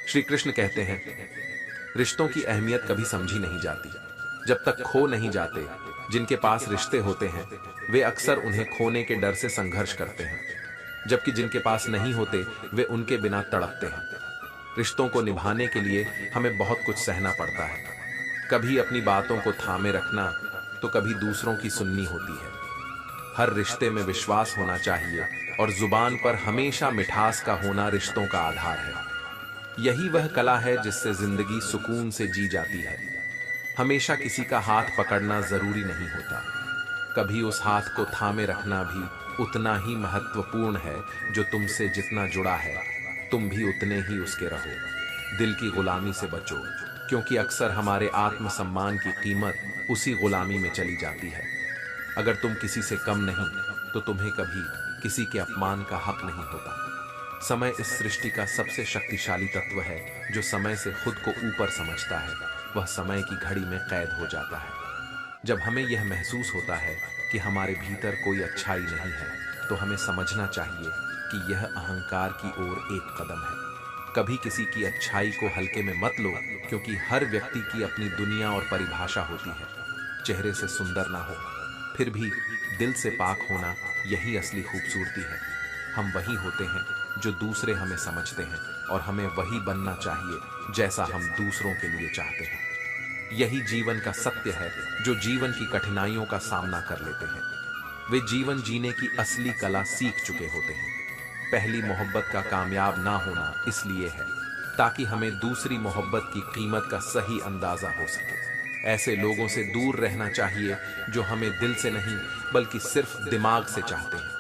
श्री कृष्ण कहते हैं, रिश्तों की अहमियत कभी समझी नहीं जाती जब तक खो नहीं जाते। जिनके पास रिश्ते होते हैं वे अक्सर उन्हें खोने के डर से संघर्ष करते हैं, जबकि जिनके पास नहीं होते वे उनके बिना तड़पते हैं। रिश्तों को निभाने के लिए हमें बहुत कुछ सहना पड़ता है। कभी अपनी बातों को थामे रखना तो कभी दूसरों की सुननी होती है। हर रिश्ते में विश्वास होना चाहिए और जुबान पर हमेशा मिठास का होना रिश्तों का आधार है। यही वह कला है जिससे जिंदगी सुकून से जी जाती है। हमेशा किसी का हाथ पकड़ना जरूरी नहीं होता, कभी उस हाथ को थामे रखना भी उतना ही महत्वपूर्ण है। जो तुमसे जितना जुड़ा है तुम भी उतने ही उसके रहो। दिल की गुलामी से बचो, क्योंकि अक्सर हमारे आत्मसम्मान की कीमत उसी गुलामी में चली जाती है। अगर तुम किसी से कम नहीं तो तुम्हें कभी किसी के अपमान का हक नहीं होता। समय इस सृष्टि का सबसे शक्तिशाली तत्व है। जो समय से खुद को ऊपर समझता है वह समय की घड़ी में कैद हो जाता है। जब हमें यह महसूस होता है कि हमारे भीतर कोई अच्छाई नहीं है तो हमें समझना चाहिए कि यह अहंकार की ओर एक कदम है। कभी किसी की अच्छाई को हल्के में मत लो, क्योंकि हर व्यक्ति की अपनी दुनिया और परिभाषा होती है। चेहरे से सुंदर ना हो फिर भी दिल से पाक होना, यही असली खूबसूरती है। हम वही होते हैं जो दूसरे हमें समझते हैं, और हमें वही बनना चाहिए जैसा हम दूसरों के लिए चाहते हैं। यही जीवन का सत्य है। जो जीवन की कठिनाइयों का सामना कर लेते हैं वे जीवन जीने की असली कला सीख चुके होते हैं। पहली मोहब्बत का कामयाब ना होना इसलिए है ताकि हमें दूसरी मोहब्बत की कीमत का सही अंदाजा हो सके। ऐसे लोगों से दूर रहना चाहिए जो हमें दिल से नहीं बल्कि सिर्फ दिमाग से चाहते हैं।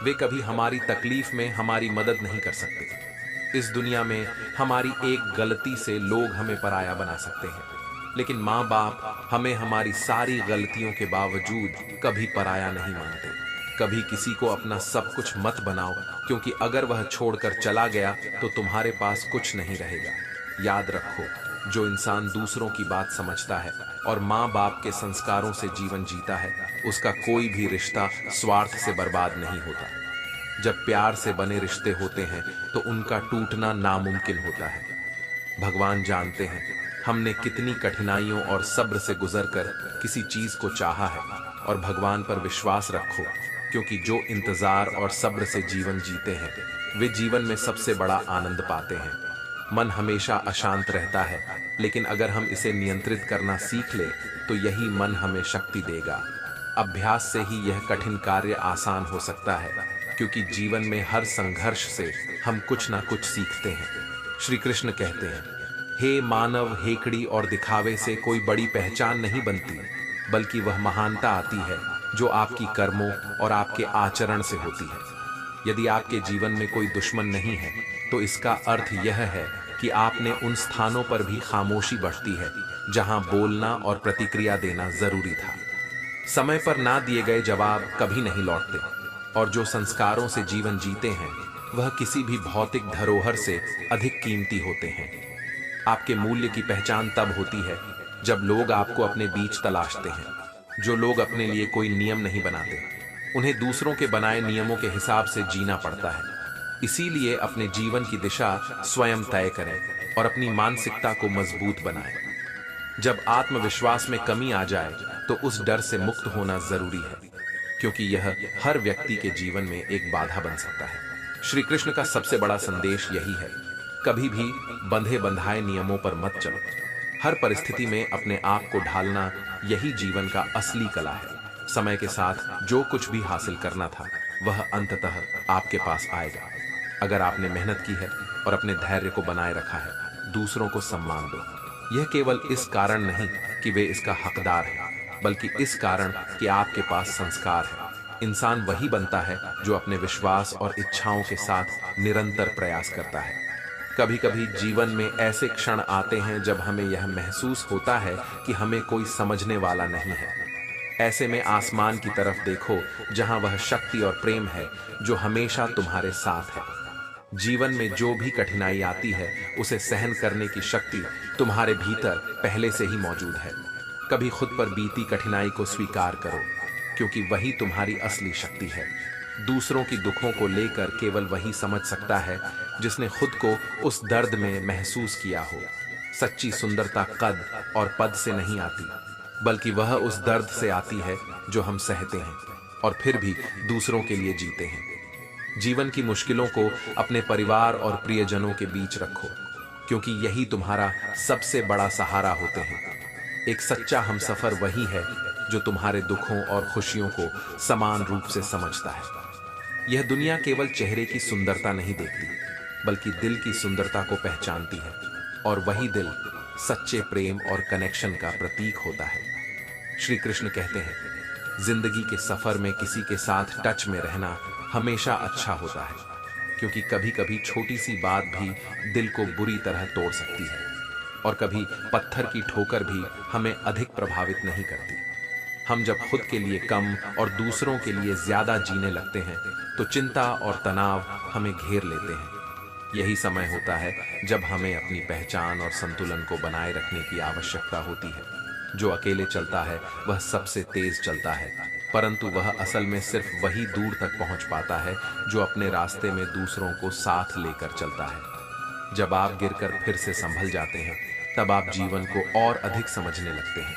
वे कभी हमारी तकलीफ में हमारी मदद नहीं कर सकते। इस दुनिया में हमारी एक गलती से लोग हमें पराया बना सकते हैं, लेकिन माँ बाप हमें हमारी सारी गलतियों के बावजूद कभी पराया नहीं मानते। कभी किसी को अपना सब कुछ मत बनाओ, क्योंकि अगर वह छोड़कर चला गया तो तुम्हारे पास कुछ नहीं रहेगा। याद रखो, जो इंसान दूसरों की बात समझता है और माँ बाप के संस्कारों से जीवन जीता है उसका कोई भी रिश्ता स्वार्थ से बर्बाद नहीं होता। जब प्यार से बने रिश्ते होते हैं तो उनका टूटना नामुमकिन होता है। भगवान जानते हैं हमने कितनी कठिनाइयों और सब्र से गुजरकर किसी चीज को चाहा है, और भगवान पर विश्वास रखो, क्योंकि जो इंतजार और सब्र से जीवन जीते हैं वे जीवन में सबसे बड़ा आनंद पाते हैं। मन हमेशा अशांत रहता है, लेकिन अगर हम इसे नियंत्रित करना सीख ले तो यही मन हमें शक्ति देगा। अभ्यास से ही यह कठिन कार्य आसान हो सकता है, क्योंकि जीवन में हर संघर्ष से हम कुछ ना कुछ सीखते हैं। श्री कृष्ण कहते हैं, हे मानव, हेकड़ी और दिखावे से कोई बड़ी पहचान नहीं बनती, बल्कि वह महानता आती है जो आपकी कर्मों और आपके आचरण से होती है। यदि आपके जीवन में कोई दुश्मन नहीं है तो इसका अर्थ यह है कि आपने उन स्थानों पर भी खामोशी बरती है जहां बोलना और प्रतिक्रिया देना जरूरी था। समय पर ना दिए गए जवाब कभी नहीं लौटते, और जो संस्कारों से जीवन जीते हैं वह किसी भी भौतिक धरोहर से अधिक कीमती होते हैं। आपके मूल्य की पहचान तब होती है जब लोग आपको अपने बीच तलाशते हैं। जो लोग अपने लिए कोई नियम नहीं बनाते उन्हें दूसरों के बनाए नियमों के हिसाब से जीना पड़ता है। इसीलिए अपने जीवन की दिशा स्वयं तय करें और अपनी मानसिकता को मजबूत बनाएं। जब आत्मविश्वास में कमी आ जाए तो उस डर से मुक्त होना जरूरी है, क्योंकि यह हर व्यक्ति के जीवन में एक बाधा बन सकता है। श्री कृष्ण का सबसे बड़ा संदेश यही है, कभी भी बंधे बंधाए नियमों पर मत चलो। हर परिस्थिति में अपने आप को ढालना, यही जीवन का असली कला है। समय के साथ जो कुछ भी हासिल करना था वह अंततः आपके पास आएगा, अगर आपने मेहनत की है और अपने धैर्य को बनाए रखा है। दूसरों को सम्मान दो, यह केवल इस कारण नहीं कि वे इसका हकदार हैं, बल्कि इस कारण कि आपके पास संस्कार है। इंसान वही बनता है जो अपने विश्वास और इच्छाओं के साथ निरंतर प्रयास करता है। कभी कभी जीवन में ऐसे क्षण आते हैं जब हमें यह महसूस होता है कि हमें कोई समझने वाला नहीं है। ऐसे में आसमान की तरफ देखो, जहां वह शक्ति और प्रेम है जो हमेशा तुम्हारे साथ है। जीवन में जो भी कठिनाई आती है उसे सहन करने की शक्ति तुम्हारे भीतर पहले से ही मौजूद है। कभी खुद पर बीती कठिनाई को स्वीकार करो, क्योंकि वही तुम्हारी असली शक्ति है। दूसरों की दुखों को लेकर केवल वही समझ सकता है जिसने खुद को उस दर्द में महसूस किया हो। सच्ची सुंदरता कद और पद से नहीं आती, बल्कि वह उस दर्द से आती है जो हम सहते हैं और फिर भी दूसरों के लिए जीते हैं। जीवन की मुश्किलों को अपने परिवार और प्रियजनों के बीच रखो, क्योंकि यही तुम्हारा सबसे बड़ा सहारा होते हैं। एक सच्चा हमसफर वही है जो तुम्हारे दुखों और खुशियों को समान रूप से समझता है। यह दुनिया केवल चेहरे की सुंदरता नहीं देखती, बल्कि दिल की सुंदरता को पहचानती है, और वही दिल सच्चे प्रेम और कनेक्शन का प्रतीक होता है। श्री कृष्ण कहते हैं, जिंदगी के सफर में किसी के साथ टच में रहना हमेशा अच्छा होता है, क्योंकि कभी कभी छोटी सी बात भी दिल को बुरी तरह तोड़ सकती है, और कभी पत्थर की ठोकर भी हमें अधिक प्रभावित नहीं करती। हम जब खुद के लिए कम और दूसरों के लिए ज्यादा जीने लगते हैं, तो चिंता और तनाव हमें घेर लेते हैं। यही समय होता है जब हमें अपनी पहचान और संतुलन को बनाए रखने की आवश्यकता होती है। जो अकेले चलता है वह सबसे तेज चलता है, परंतु वह असल में सिर्फ वही दूर तक पहुंच पाता है जो अपने रास्ते में दूसरों को साथ लेकर चलता है। जब आप गिरकर फिर से संभल जाते हैं, तब आप जीवन को और अधिक समझने लगते हैं।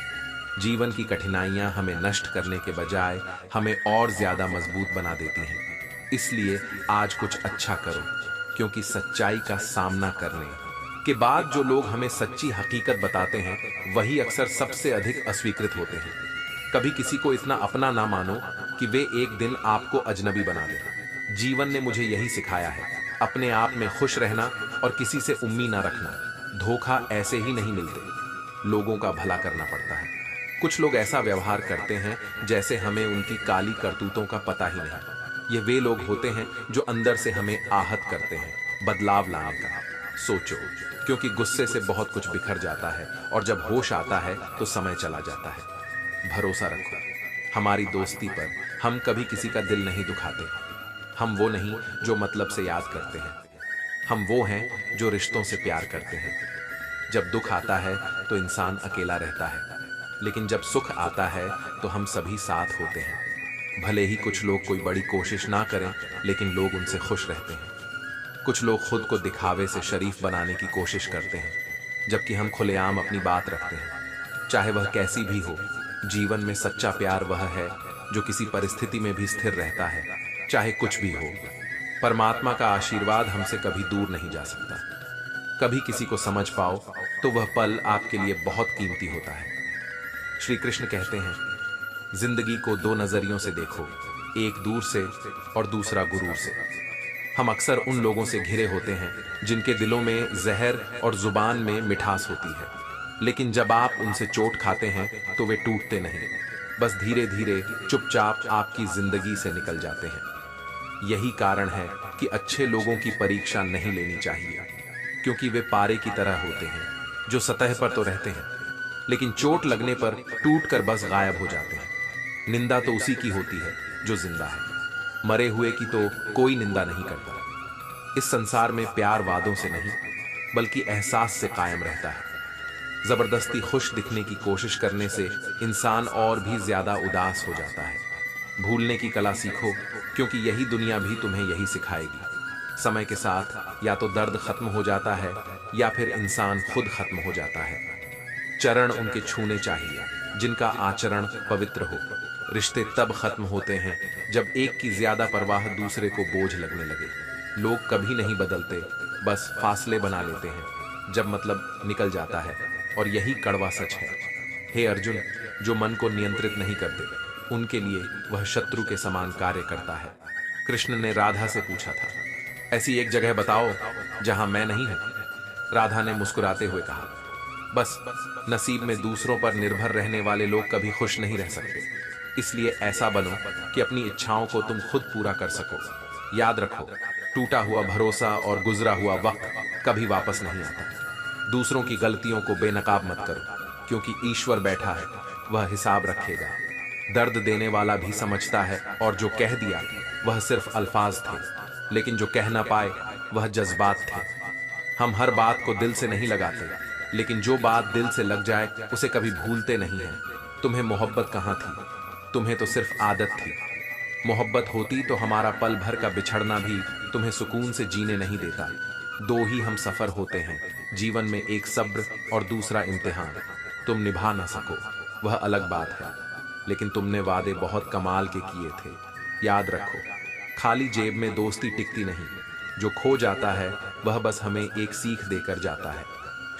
जीवन की कठिनाइयां हमें नष्ट करने के बजाय हमें और ज्यादा मजबूत बना देती हैं। इसलिए आज कुछ अच्छा करो, क्योंकि सच्चाई का सामना करने के बाद जो लोग हमें सच्ची हकीकत बताते हैं, वही अक्सर सबसे अधिक अस्वीकृत होते हैं। कभी किसी को इतना अपना ना मानो कि वे एक दिन आपको अजनबी बना दें। जीवन ने मुझे यही सिखाया है, अपने आप में खुश रहना और किसी से उम्मीद ना रखना। धोखा ऐसे ही नहीं मिलते, लोगों का भला करना पड़ता है। कुछ लोग ऐसा व्यवहार करते हैं जैसे हमें उनकी काली करतूतों का पता ही नहीं। ये वे लोग होते हैं जो अंदर से हमें आहत करते हैं, बदलाव लाने का सोचो, क्योंकि गुस्से से बहुत कुछ बिखर जाता है, और जब होश आता है तो समय चला जाता है। भरोसा रखो हमारी दोस्ती पर, हम कभी किसी का दिल नहीं दुखाते। हम वो नहीं जो मतलब से याद करते हैं, हम वो हैं जो रिश्तों से प्यार करते हैं। जब दुख आता है तो इंसान अकेला रहता है, लेकिन जब सुख आता है तो हम सभी साथ होते हैं। भले ही कुछ लोग कोई बड़ी कोशिश ना करें, लेकिन लोग उनसे खुश रहते हैं। कुछ लोग खुद को दिखावे से शरीफ बनाने की कोशिश करते हैं, जबकि हम खुलेआम अपनी बात रखते हैं, चाहे वह कैसी भी हो। जीवन में सच्चा प्यार वह है जो किसी परिस्थिति में भी स्थिर रहता है, चाहे कुछ भी हो। परमात्मा का आशीर्वाद हमसे कभी दूर नहीं जा सकता। कभी किसी को समझ पाओ तो वह पल आपके लिए बहुत कीमती होता है। श्री कृष्ण कहते हैं, जिंदगी को दो नजरियों से देखो, एक दूर से और दूसरा गुरूर से। हम अक्सर उन लोगों से घिरे होते हैं जिनके दिलों में जहर और जुबान में मिठास होती है, लेकिन जब आप उनसे चोट खाते हैं तो वे टूटते नहीं, बस धीरे धीरे चुपचाप आपकी जिंदगी से निकल जाते हैं। यही कारण है कि अच्छे लोगों की परीक्षा नहीं लेनी चाहिए, क्योंकि वे पारे की तरह होते हैं जो सतह पर तो रहते हैं, लेकिन चोट लगने पर टूटकर बस गायब हो जाते हैं। निंदा तो उसी की होती है जो जिंदा है, मरे हुए की तो कोई निंदा नहीं करता। इस संसार में प्यार वादों से नहीं, बल्कि एहसास से कायम रहता है। जबरदस्ती खुश दिखने की कोशिश करने से इंसान और भी ज्यादा उदास हो जाता है। भूलने की कला सीखो, क्योंकि यही दुनिया भी तुम्हें यही सिखाएगी। समय के साथ या तो दर्द खत्म हो जाता है, या फिर इंसान खुद खत्म हो जाता है। चरण उनके छूने चाहिए जिनका आचरण पवित्र हो। रिश्ते तब खत्म होते हैं जब एक की ज्यादा परवाह दूसरे को बोझ लगने लगे। लोग कभी नहीं बदलते, बस फासले बना लेते हैं जब मतलब निकल जाता है, और यही कड़वा सच है। हे अर्जुन, जो मन को नियंत्रित नहीं करते, उनके लिए वह शत्रु के समान कार्य करता है। कृष्ण ने राधा से पूछा था, ऐसी एक जगह बताओ जहां मैं नहीं हूं। राधा ने मुस्कुराते हुए कहा, बस नसीब में दूसरों पर निर्भर रहने वाले लोग कभी खुश नहीं रह सकते। इसलिए ऐसा बनो कि अपनी इच्छाओं को तुम खुद पूरा कर सको। याद रखो, टूटा हुआ भरोसा और गुजरा हुआ वक्त कभी वापस नहीं आता। दूसरों की गलतियों को बेनकाब मत करो, क्योंकि ईश्वर बैठा है, वह हिसाब रखेगा। दर्द देने वाला भी समझता है, और जो कह दिया वह सिर्फ अल्फाज थे, लेकिन जो कह ना पाए वह जज्बात थे। हम हर बात को दिल से नहीं लगाते, लेकिन जो बात दिल से लग जाए उसे कभी भूलते नहीं हैं। तुम्हें मोहब्बत कहाँ थी? तुम्हें तो सिर्फ आदत थी। मोहब्बत होती तो हमारा पल भर का बिछड़ना भी तुम्हें सुकून से जीने नहीं देता। दो ही हम सफर होते हैं जीवन में, एक सब्र और दूसरा इम्तिहान। तुम निभा ना सको वह अलग बात है, लेकिन तुमने वादे बहुत कमाल के किए थे। याद रखो, खाली जेब में दोस्ती टिकती नहीं। जो खो जाता है वह बस हमें एक सीख देकर जाता है।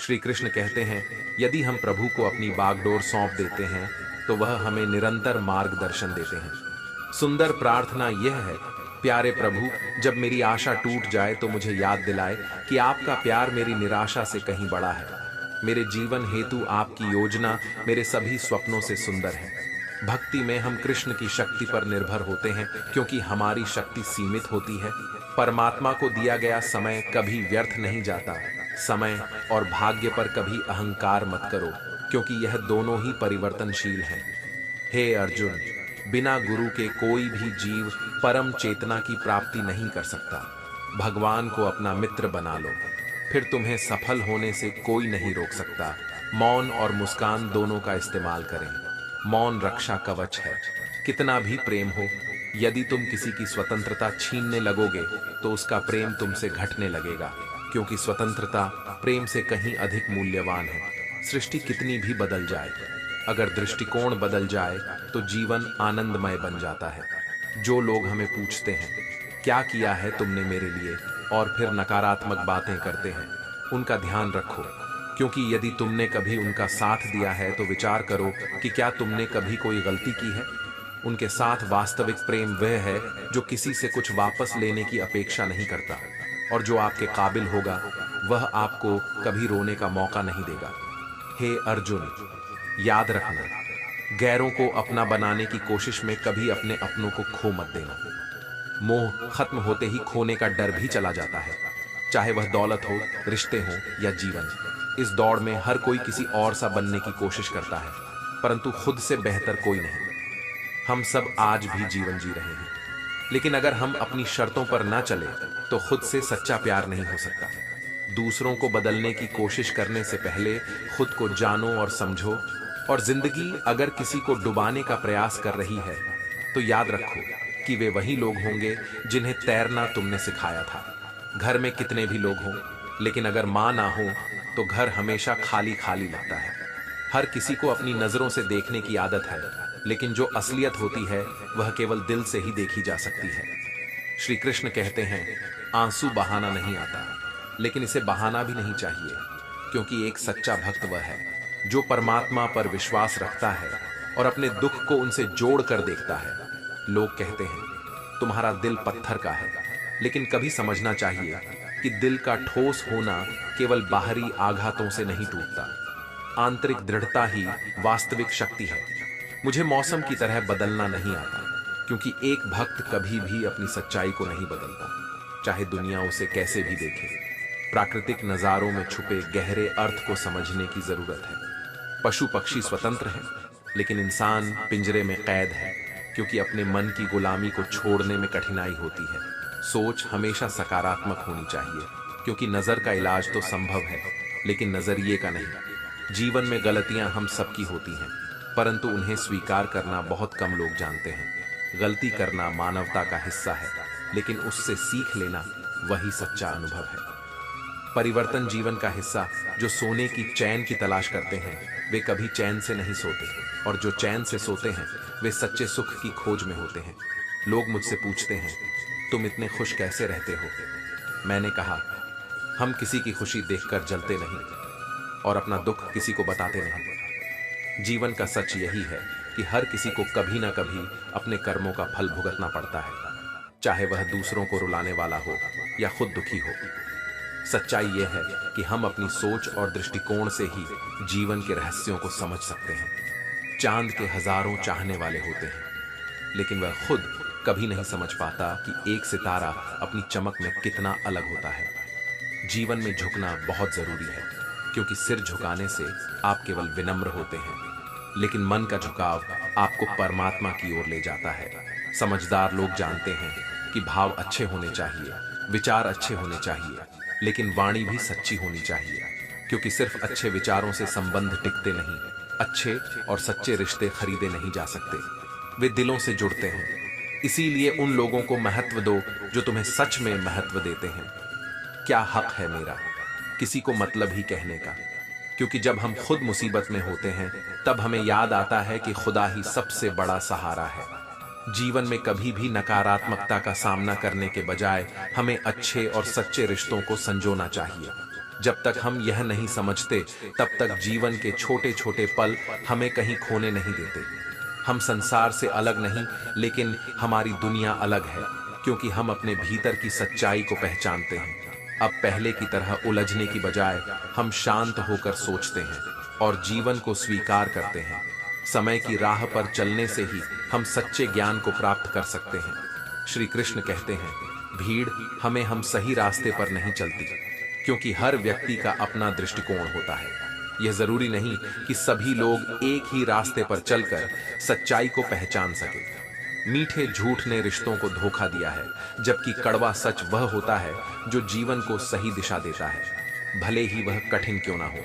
श्री कृष्ण कहते हैं, यदि हम प्रभु को अपनी बागडोर सौंप देते हैं तो वह हमें निरंतर मार्गदर्शन देते हैं। सुंदर प्रार्थना यह है, प्यारे प्रभु, जब मेरी आशा टूट जाए तो मुझे याद दिलाए कि आपका प्यार मेरी निराशा से कहीं बड़ा है। मेरे जीवन हेतु आपकी योजना मेरे सभी स्वप्नों से सुंदर है। भक्ति में हम कृष्ण की शक्ति पर निर्भर होते हैं, क्योंकि हमारी शक्ति सीमित होती है। परमात्मा को दिया गया समय कभी व्यर्थ नहीं जाता। समय और भाग्य पर कभी अहंकार मत करो, क्योंकि यह दोनों ही परिवर्तनशील हैं। हे अर्जुन, बिना गुरु के कोई भी जीव परम चेतना की प्राप्ति नहीं कर सकता। भगवान को अपना मित्र बना लो, फिर तुम्हें सफल होने से कोई नहीं रोक सकता। मौन और मुस्कान दोनों का इस्तेमाल करें। मौन रक्षा कवच है। कितना भी प्रेम हो, यदि तुम किसी की स्वतंत्रता छीनने लगोगे तो उसका प्रेम तुमसे घटने लगेगा, क्योंकि स्वतंत्रता प्रेम से कहीं अधिक मूल्यवान है। सृष्टि कितनी भी बदल जाए, अगर दृष्टिकोण बदल जाए तो जीवन आनंदमय बन जाता है। जो लोग हमें पूछते हैं, क्या किया है तुमने मेरे लिए, और फिर नकारात्मक बातें करते हैं, उनका ध्यान रखो, क्योंकि यदि तुमने कभी उनका साथ दिया है तो विचार करो कि क्या तुमने कभी कोई गलती की है। उनके साथ वास्तविक प्रेम वह है जो किसी से कुछ वापस लेने की अपेक्षा नहीं करता, और जो आपके काबिल होगा वह आपको कभी रोने का मौका नहीं देगा। हे अर्जुन, याद रखना, गैरों को अपना बनाने की कोशिश में कभी अपने अपनों को खो मत देना। मोह खत्म होते ही खोने का डर भी चला जाता है, चाहे वह दौलत हो, रिश्ते हो या जीवन। इस दौड़ में हर कोई किसी और सा बनने की कोशिश करता है, परंतु खुद से बेहतर कोई नहीं। हम सब आज भी जीवन जी रहे हैं, लेकिन अगर हम अपनी शर्तों पर ना चले तो खुद से सच्चा प्यार नहीं हो सकता। दूसरों को बदलने की कोशिश करने से पहले खुद को जानो और समझो। और जिंदगी अगर किसी को डुबाने का प्रयास कर रही है तो याद रखो कि वे वही लोग होंगे जिन्हें तैरना तुमने सिखाया था। घर में कितने भी लोग हों, लेकिन अगर माँ ना हो तो घर हमेशा खाली खाली लगता है। हर किसी को अपनी नजरों से देखने की आदत है, लेकिन जो असलियत होती है वह केवल दिल से ही देखी जा सकती है। श्री कृष्ण कहते हैं, आंसू बहाना नहीं आता, लेकिन इसे बहाना भी नहीं चाहिए, क्योंकि एक सच्चा भक्त वह है जो परमात्मा पर विश्वास रखता है और अपने दुख को उनसे जोड़ कर देखता है। लोग कहते हैं, तुम्हारा दिल पत्थर का है, लेकिन कभी समझना चाहिए कि दिल का ठोस होना केवल बाहरी आघातों से नहीं टूटता। आंतरिक दृढ़ता ही वास्तविक शक्ति है। मुझे मौसम की तरह बदलना नहीं आता, क्योंकि एक भक्त कभी भी अपनी सच्चाई को नहीं बदलता, चाहे दुनिया उसे कैसे भी देखे। प्राकृतिक नजारों में छुपे गहरे अर्थ को समझने की जरूरत है। पशु पक्षी स्वतंत्र हैं, लेकिन इंसान पिंजरे में कैद है, क्योंकि अपने मन की गुलामी को छोड़ने में कठिनाई होती है। सोच हमेशा सकारात्मक होनी चाहिए, क्योंकि नजर का इलाज तो संभव है, लेकिन नजरिए का नहीं। जीवन में गलतियां हम सबकी होती हैं, परंतु उन्हें स्वीकार करना बहुत कम लोग जानते हैं। गलती करना मानवता का हिस्सा है, लेकिन उससे सीख लेना वही सच्चा अनुभव है। परिवर्तन जीवन का हिस्सा। जो सोने की चैन की तलाश करते हैं वे कभी चैन से नहीं सोते, और जो चैन से सोते हैं वे सच्चे सुख की खोज में होते हैं। लोग मुझसे पूछते हैं, तुम इतने खुश कैसे रहते हो? मैंने कहा, हम किसी की खुशी देखकर जलते नहीं और अपना दुख किसी को बताते नहीं। जीवन का सच यही है कि हर किसी को कभी ना कभी अपने कर्मों का फल भुगतना पड़ता है, चाहे वह दूसरों को रुलाने वाला हो या खुद दुखी हो। सच्चाई यह है कि हम अपनी सोच और दृष्टिकोण से ही जीवन के रहस्यों को समझ सकते हैं। चांद के हजारों चाहने वाले होते हैं, लेकिन वह खुद कभी नहीं समझ पाता कि एक सितारा अपनी चमक में कितना अलग होता है। जीवन में झुकना बहुत जरूरी है, क्योंकि सिर झुकाने से आप केवल विनम्र होते हैं, लेकिन मन का झुकाव आपको परमात्मा की ओर ले जाता है। समझदार लोग जानते हैं कि भाव अच्छे होने चाहिए, विचार अच्छे होने चाहिए, लेकिन वाणी भी सच्ची होनी चाहिए, क्योंकि सिर्फ अच्छे विचारों से संबंध टिकते नहीं। अच्छे और सच्चे रिश्ते खरीदे नहीं जा सकते, वे दिलों से जुड़ते हैं। इसीलिए उन लोगों को महत्व दो जो तुम्हें सच में महत्व देते हैं। क्या हक है मेरा किसी को मतलब ही कहने का? क्योंकि जब हम खुद मुसीबत में होते हैं तब हमें याद आता है कि खुदा ही सबसे बड़ा सहारा है। जीवन में कभी भी नकारात्मकता का सामना करने के बजाय हमें अच्छे और सच्चे रिश्तों को संजोना चाहिए। जब तक हम यह नहीं समझते तब तक जीवन के छोटे छोटे पल हमें कहीं खोने नहीं देते। हम संसार से अलग नहीं, लेकिन हमारी दुनिया अलग है, क्योंकि हम अपने भीतर की सच्चाई को पहचानते हैं। अब पहले की तरह उलझने की बजाय हम शांत होकर सोचते हैं और जीवन को स्वीकार करते हैं। समय की राह पर चलने से ही हम सच्चे ज्ञान को प्राप्त कर सकते हैं। श्री कृष्ण कहते हैं, भीड़ हमें हम सही रास्ते पर नहीं चलती, क्योंकि हर व्यक्ति का अपना दृष्टिकोण होता है। यह जरूरी नहीं कि सभी लोग एक ही रास्ते पर चलकर सच्चाई को पहचान सके। मीठे झूठ ने रिश्तों को धोखा दिया है, जबकि कड़वा सच वह होता है जो जीवन को सही दिशा देता है, भले ही वह कठिन क्यों ना हो।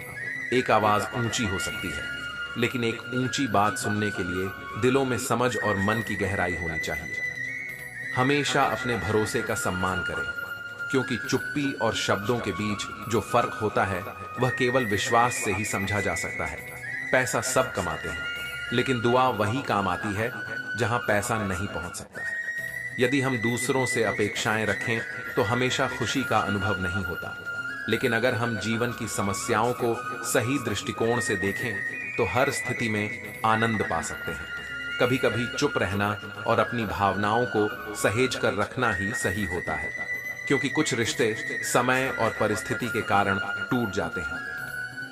एक आवाज ऊंची हो सकती है, लेकिन एक ऊंची बात सुनने के लिए दिलों में समझ और मन की गहराई होनी चाहिए। हमेशा अपने भरोसे का सम्मान करें, क्योंकि चुप्पी और शब्दों के बीच जो फर्क होता है वह केवल विश्वास से ही समझा जा सकता है। पैसा सब कमाते हैं, लेकिन दुआ वही काम आती है जहां पैसा नहीं पहुंच सकता। यदि हम दूसरों से अपेक्षाएं रखें तो हमेशा खुशी का अनुभव नहीं होता, लेकिन अगर हम जीवन की समस्याओं को सही दृष्टिकोण से देखें तो हर स्थिति में आनंद पा सकते हैं। कभी कभी चुप रहना और अपनी भावनाओं को सहेज कर रखना ही सही होता है, क्योंकि कुछ रिश्ते समय और परिस्थिति के कारण टूट जाते हैं।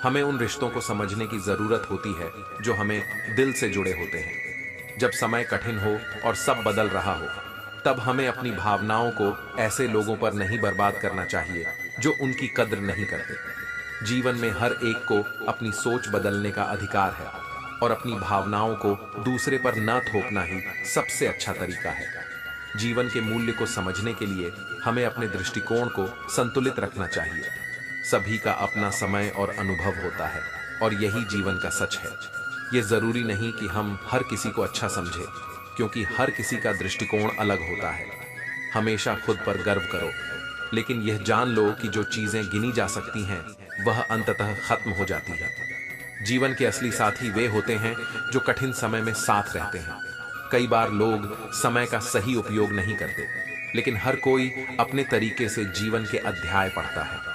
हमें उन रिश्तों को समझने की जरूरत होती है जो हमें दिल से जुड़े होते हैं। जब समय कठिन हो और सब बदल रहा हो, तब हमें अपनी भावनाओं को ऐसे लोगों पर नहीं बर्बाद करना चाहिए जो उनकी कद्र नहीं करते। जीवन में हर एक को अपनी सोच बदलने का अधिकार है, और अपनी भावनाओं को दूसरे पर न थोपना ही सबसे अच्छा तरीका है। जीवन के मूल्य को समझने के लिए हमें अपने दृष्टिकोण को संतुलित रखना चाहिए। सभी का अपना समय और अनुभव होता है, और यही जीवन का सच है। ये जरूरी नहीं कि हम हर किसी को अच्छा समझें, क्योंकि हर किसी का दृष्टिकोण अलग होता है। हमेशा खुद पर गर्व करो, लेकिन यह जान लो कि जो चीजें गिनी जा सकती हैं वह अंततः खत्म हो जाती है। जीवन के असली साथी वे होते हैं जो कठिन समय में साथ रहते हैं। कई बार लोग समय का सही उपयोग नहीं करते, लेकिन हर कोई अपने तरीके से जीवन के अध्याय पढ़ता है।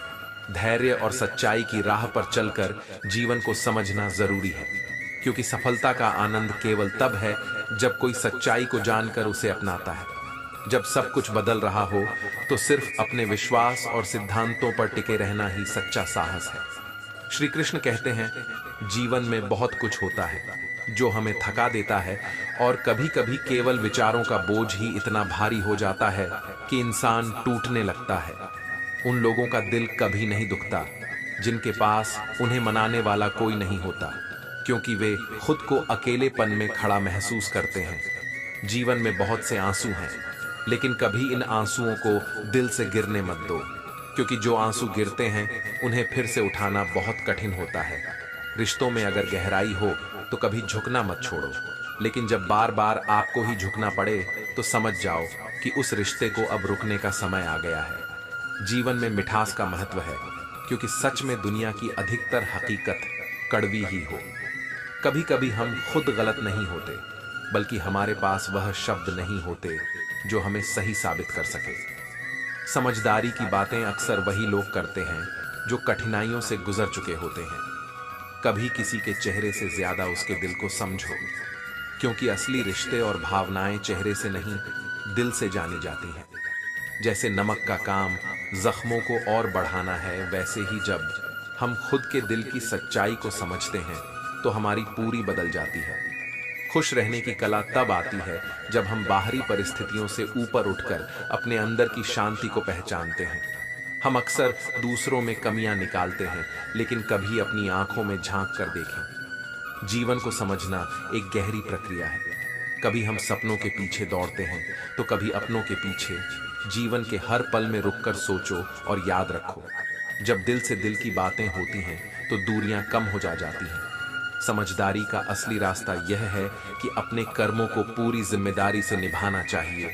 धैर्य और सच्चाई की राह पर चलकर जीवन को समझना जरूरी है, क्योंकि सफलता का आनंद केवल तब है जब कोई सच्चाई को जानकर उसे अपनाता है। जब सब कुछ बदल रहा हो तो सिर्फ अपने विश्वास और सिद्धांतों पर टिके रहना ही सच्चा साहस है। श्री कृष्ण कहते हैं, जीवन में बहुत कुछ होता है जो हमें थका देता है, और कभी कभी केवल विचारों का बोझ ही इतना भारी हो जाता है कि इंसान टूटने लगता है। उन लोगों का दिल कभी नहीं दुखता जिनके पास उन्हें मनाने वाला कोई नहीं होता, क्योंकि वे खुद को अकेलेपन में खड़ा महसूस करते हैं। जीवन में बहुत से आंसू हैं, लेकिन कभी इन आंसुओं को दिल से गिरने मत दो, क्योंकि जो आंसू गिरते हैं उन्हें फिर से उठाना बहुत कठिन होता है। रिश्तों में अगर गहराई हो तो कभी झुकना मत छोड़ो, लेकिन जब बार बार आपको ही झुकना पड़े तो समझ जाओ कि उस रिश्ते को अब रुकने का समय आ गया है। जीवन में मिठास का महत्व है, क्योंकि सच में दुनिया की अधिकतर हकीकत कड़वी ही हो। कभी कभी हम खुद गलत नहीं होते, बल्कि हमारे पास वह शब्द नहीं होते जो हमें सही साबित कर सके। समझदारी की बातें अक्सर वही लोग करते हैं जो कठिनाइयों से गुजर चुके होते हैं। कभी किसी के चेहरे से ज्यादा उसके दिल को समझो, क्योंकि असली रिश्ते और भावनाएं चेहरे से नहीं, दिल से जानी जाती हैं। जैसे नमक का काम जख्मों को और बढ़ाना है, वैसे ही जब हम खुद के दिल की सच्चाई को समझते हैं तो हमारी पूरी बदल जाती है। खुश रहने की कला तब आती है जब हम बाहरी परिस्थितियों से ऊपर उठकर अपने अंदर की शांति को पहचानते हैं। हम अक्सर दूसरों में कमियां निकालते हैं, लेकिन कभी अपनी आंखों में झांक कर देखें। जीवन को समझना एक गहरी प्रक्रिया है। कभी हम सपनों के पीछे दौड़ते हैं तो कभी अपनों के पीछे। जीवन के हर पल में रुककर सोचो और याद रखो, जब दिल से दिल की बातें होती हैं तो दूरियां कम हो जाती हैं। समझदारी का असली रास्ता यह है कि अपने कर्मों को पूरी जिम्मेदारी से निभाना चाहिए।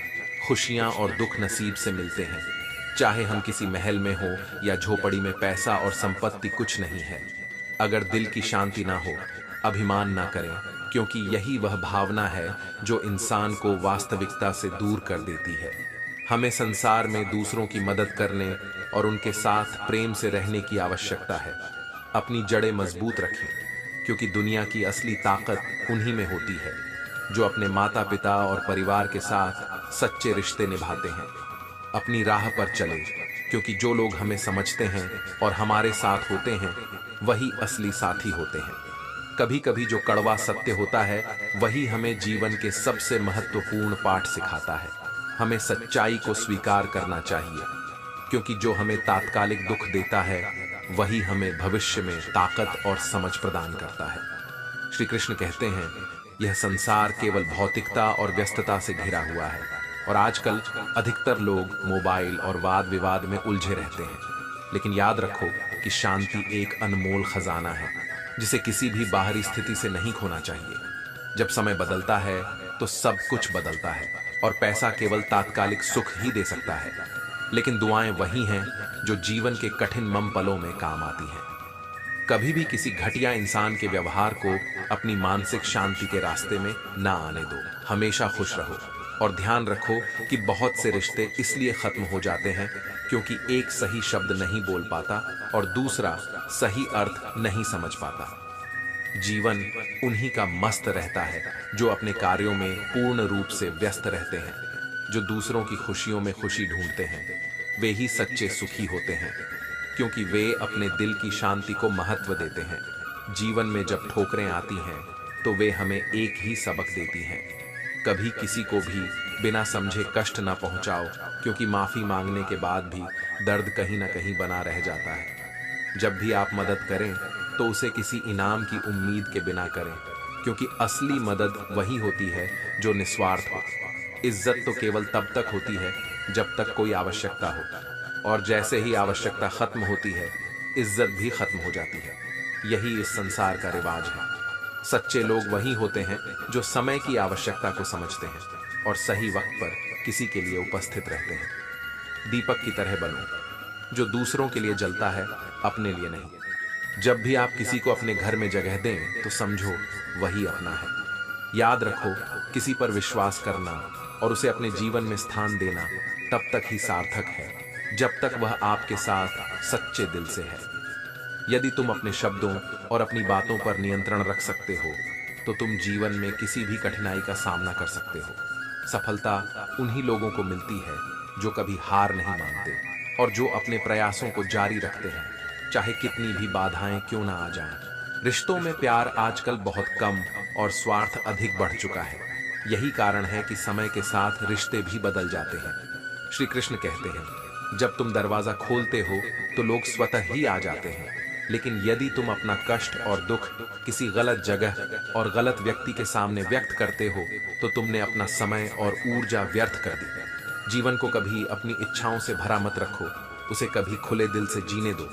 खुशियां और दुख नसीब से मिलते हैं, चाहे हम किसी महल में हो या झोपड़ी में। पैसा और संपत्ति कुछ नहीं है। अगर दिल की शांति ना हो, अभिमान ना करें, क्योंकि यही वह भावना है जो इंसान को वास्तविकता से दूर कर देती है। हमें संसार में दूसरों की मदद करने और उनके साथ प्रेम से रहने की आवश्यकता है। अपनी जड़ें मजबूत रखें, क्योंकि दुनिया की असली ताकत उन्हीं में होती है जो अपने माता पिता और परिवार के साथ सच्चे रिश्ते निभाते हैं। अपनी राह पर चलें, क्योंकि जो लोग हमें समझते हैं और हमारे साथ होते हैं वही असली साथी होते हैं। कभी कभी जो कड़वा सत्य होता है वही हमें जीवन के सबसे महत्वपूर्ण पाठ सिखाता है। हमें सच्चाई को स्वीकार करना चाहिए, क्योंकि जो हमें तात्कालिक दुख देता है वही हमें भविष्य में ताकत और समझ प्रदान करता है। श्री कृष्ण कहते हैं, यह संसार केवल भौतिकता और व्यस्तता से घिरा हुआ है, और आजकल अधिकतर लोग मोबाइल और वाद विवाद में उलझे रहते हैं। लेकिन याद रखो कि शांति एक अनमोल खजाना है जिसे किसी भी बाहरी स्थिति से नहीं खोना चाहिए। जब समय बदलता है तो सब कुछ बदलता है, और पैसा केवल तात्कालिक सुख ही दे सकता है, लेकिन दुआएं वही हैं जो जीवन के कठिन मम पलों में काम आती हैं। कभी भी किसी घटिया इंसान के व्यवहार को अपनी मानसिक शांति के रास्ते में ना आने दो। हमेशा खुश रहो और ध्यान रखो कि बहुत से रिश्ते इसलिए खत्म हो जाते हैं क्योंकि एक सही शब्द नहीं बोल पाता और दूसरा सही अर्थ नहीं समझ पाता। जीवन उन्हीं का मस्त रहता है जो अपने कार्यों में पूर्ण रूप से व्यस्त रहते हैं। जो दूसरों की खुशियों में खुशी ढूंढते हैं वे ही सच्चे सुखी होते हैं, क्योंकि वे अपने दिल की शांति को महत्व देते हैं। जीवन में जब ठोकरें आती हैं तो वे हमें एक ही सबक देती हैं, कभी किसी को भी बिना समझे कष्ट न पहुंचाओ, क्योंकि माफी मांगने के बाद भी दर्द कहीं ना कहीं बना रह जाता है। जब भी आप मदद करें तो उसे किसी इनाम की उम्मीद के बिना करें, क्योंकि असली मदद वही होती है जो निस्वार्थ हो। इज्जत तो केवल तब तक होती है जब तक कोई आवश्यकता हो, और जैसे ही आवश्यकता खत्म होती है इज्जत भी खत्म हो जाती है। यही इस संसार का रिवाज है। सच्चे लोग वही होते हैं जो समय की आवश्यकता को समझते हैं और सही वक्त पर किसी के लिए उपस्थित रहते हैं। दीपक की तरह बनो जो दूसरों के लिए जलता है, अपने लिए नहीं। जब भी आप किसी को अपने घर में जगह दें तो समझो वही अपना है। याद रखो, किसी पर विश्वास करना और उसे अपने जीवन में स्थान देना तब तक ही सार्थक है जब तक वह आपके साथ सच्चे दिल से है। यदि तुम अपने शब्दों और अपनी बातों पर नियंत्रण रख सकते हो तो तुम जीवन में किसी भी कठिनाई का सामना कर सकते हो। सफलता उन्हीं लोगों को मिलती है जो कभी हार नहीं मानते और जो अपने प्रयासों को जारी रखते हैं, चाहे कितनी भी बाधाएं क्यों ना आ जाएं। रिश्तों में प्यार आजकल बहुत कम और स्वार्थ अधिक बढ़ चुका है। यही कारण है कि समय के साथ रिश्ते भी बदल जाते हैं। श्री कृष्ण कहते हैं, जब तुम दरवाजा खोलते हो तो लोग स्वतः ही आ जाते हैं, लेकिन यदि तुम अपना कष्ट और दुख किसी गलत जगह और गलत व्यक्ति के सामने व्यक्त करते हो तो तुमने अपना समय और ऊर्जा व्यर्थ कर दी। जीवन को कभी अपनी इच्छाओं से भरा मत रखो, उसे कभी खुले दिल से जीने दो।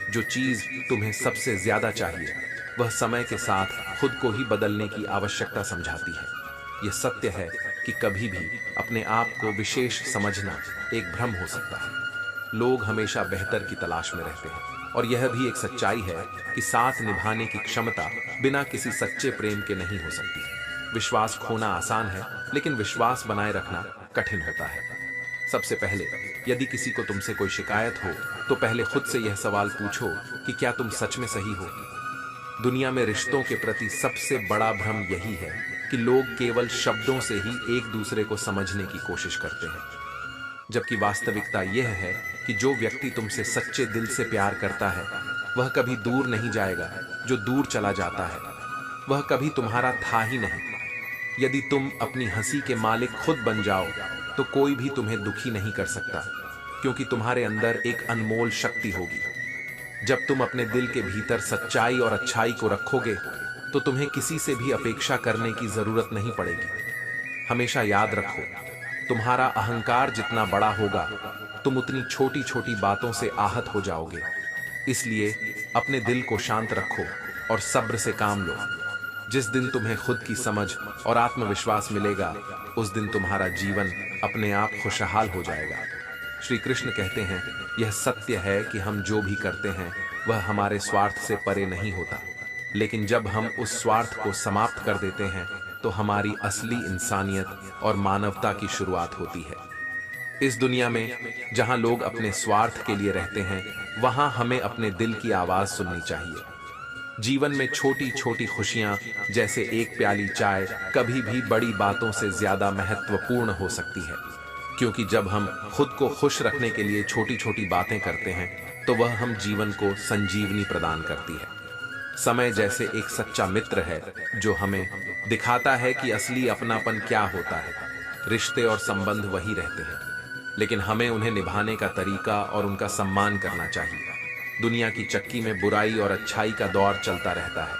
जो चीज तुम्हें सबसे ज्यादा चाहिए वह समय के साथ खुद को ही बदलने की आवश्यकता समझाती है। यह सत्य है कि कभी भी अपने आप को विशेष समझना एक भ्रम हो सकता है। लोग हमेशा बेहतर की तलाश में रहते हैं, और यह भी एक सच्चाई है कि साथ निभाने की क्षमता बिना किसी सच्चे प्रेम के नहीं हो सकती। विश्वास खोना आसान है, लेकिन विश्वास बनाए रखना कठिन होता है। सबसे पहले यदि किसी को तुमसे कोई शिकायत हो तो पहले खुद से यह सवाल पूछो कि क्या तुम सच में सही हो। दुनिया में रिश्तों के प्रति सबसे बड़ा भ्रम यही है कि लोग केवल शब्दों से ही एक दूसरे को समझने की कोशिश करते हैं, जबकि वास्तविकता यह है कि जो व्यक्ति तुमसे सच्चे दिल से प्यार करता है वह कभी दूर नहीं जाएगा। जो दूर चला जाता है वह कभी तुम्हारा था ही नहीं। यदि तुम अपनी हंसी के मालिक खुद बन जाओ तो कोई भी तुम्हें दुखी नहीं कर सकता, क्योंकि तुम्हारे अंदर एक अनमोल शक्ति होगी। जब तुम अपने दिल के भीतर सच्चाई और अच्छाई को रखोगे तो तुम्हें किसी से भी अपेक्षा करने की जरूरत नहीं पड़ेगी। हमेशा याद रखो, तुम्हारा अहंकार जितना बड़ा होगा तुम उतनी छोटी छोटी बातों से आहत हो जाओगे। इसलिए अपने दिल को शांत रखो और सब्र से काम लो। जिस दिन तुम्हें खुद की समझ और आत्मविश्वास मिलेगा, उस दिन तुम्हारा जीवन अपने आप खुशहाल हो जाएगा। श्री कृष्ण कहते हैं, यह सत्य है कि हम जो भी करते हैं वह हमारे स्वार्थ से परे नहीं होता, लेकिन जब हम उस स्वार्थ को समाप्त कर देते हैं तो हमारी असली इंसानियत और मानवता की शुरुआत होती है। इस दुनिया में जहां लोग अपने स्वार्थ के लिए रहते हैं, वहां हमें अपने दिल की आवाज सुननी चाहिए। जीवन में छोटी छोटी खुशियां, जैसे एक प्याली चाय, कभी भी बड़ी बातों से ज्यादा महत्वपूर्ण हो सकती है, क्योंकि जब हम खुद को खुश रखने के लिए छोटी छोटी बातें करते हैं तो वह हम जीवन को संजीवनी प्रदान करती है। समय जैसे एक सच्चा मित्र है जो हमें दिखाता है कि असली अपनापन क्या होता है। रिश्ते और संबंध वही रहते हैं, लेकिन हमें उन्हें निभाने का तरीका और उनका सम्मान करना चाहिए। दुनिया की चक्की में बुराई और अच्छाई का दौर चलता रहता है,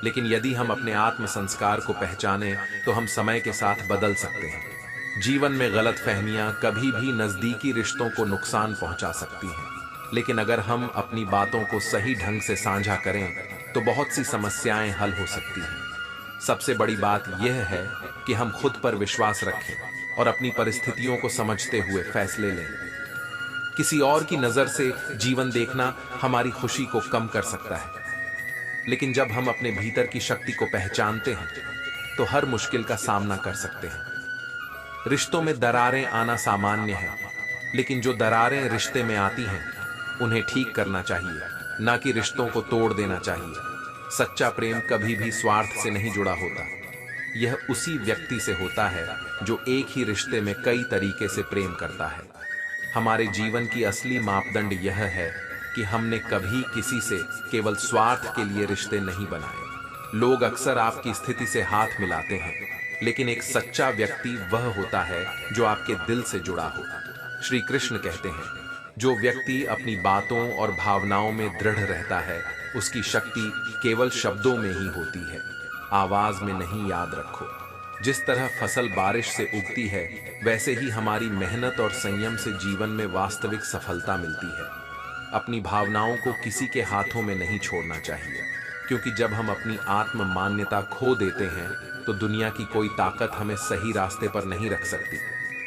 लेकिन यदि हम अपने आत्म संस्कार को पहचाने तो हम समय के साथ बदल सकते हैं। जीवन में गलत फहमियां कभी भी नजदीकी रिश्तों को नुकसान पहुंचा सकती हैं, लेकिन अगर हम अपनी बातों को सही ढंग से साझा करें तो बहुत सी समस्याएं हल हो सकती हैं। सबसे बड़ी बात यह है कि हम खुद पर विश्वास रखें और अपनी परिस्थितियों को समझते हुए फैसले लें। किसी और की नजर से जीवन देखना हमारी खुशी को कम कर सकता है, लेकिन जब हम अपने भीतर की शक्ति को पहचानते हैं तो हर मुश्किल का सामना कर सकते हैं। रिश्तों में दरारें आना सामान्य है, लेकिन जो दरारें रिश्ते में आती हैं उन्हें ठीक करना चाहिए, ना कि रिश्तों को तोड़ देना चाहिए। सच्चा प्रेम कभी भी स्वार्थ से नहीं जुड़ा होता। यह उसी व्यक्ति से होता है जो एक ही रिश्ते में कई तरीके से प्रेम करता है। हमारे जीवन की असली मापदंड यह है कि हमने कभी किसी से केवल स्वार्थ के लिए रिश्ते नहीं बनाए। लोग अक्सर आपकी स्थिति से हाथ मिलाते हैं, लेकिन एक सच्चा व्यक्ति वह होता है जो आपके दिल से जुड़ा हो। श्री कृष्ण कहते हैं, जो व्यक्ति अपनी बातों और भावनाओं में दृढ़ रहता है उसकी शक्ति केवल शब्दों में ही होती है, आवाज में नहीं। याद रखो, जिस तरह फसल बारिश से उगती है, वैसे ही हमारी मेहनत और संयम से जीवन में वास्तविक सफलता मिलती है। अपनी भावनाओं को किसी के हाथों में नहीं छोड़ना चाहिए, क्योंकि जब हम अपनी आत्म मान्यता खो देते हैं तो दुनिया की कोई ताकत हमें सही रास्ते पर नहीं रख सकती।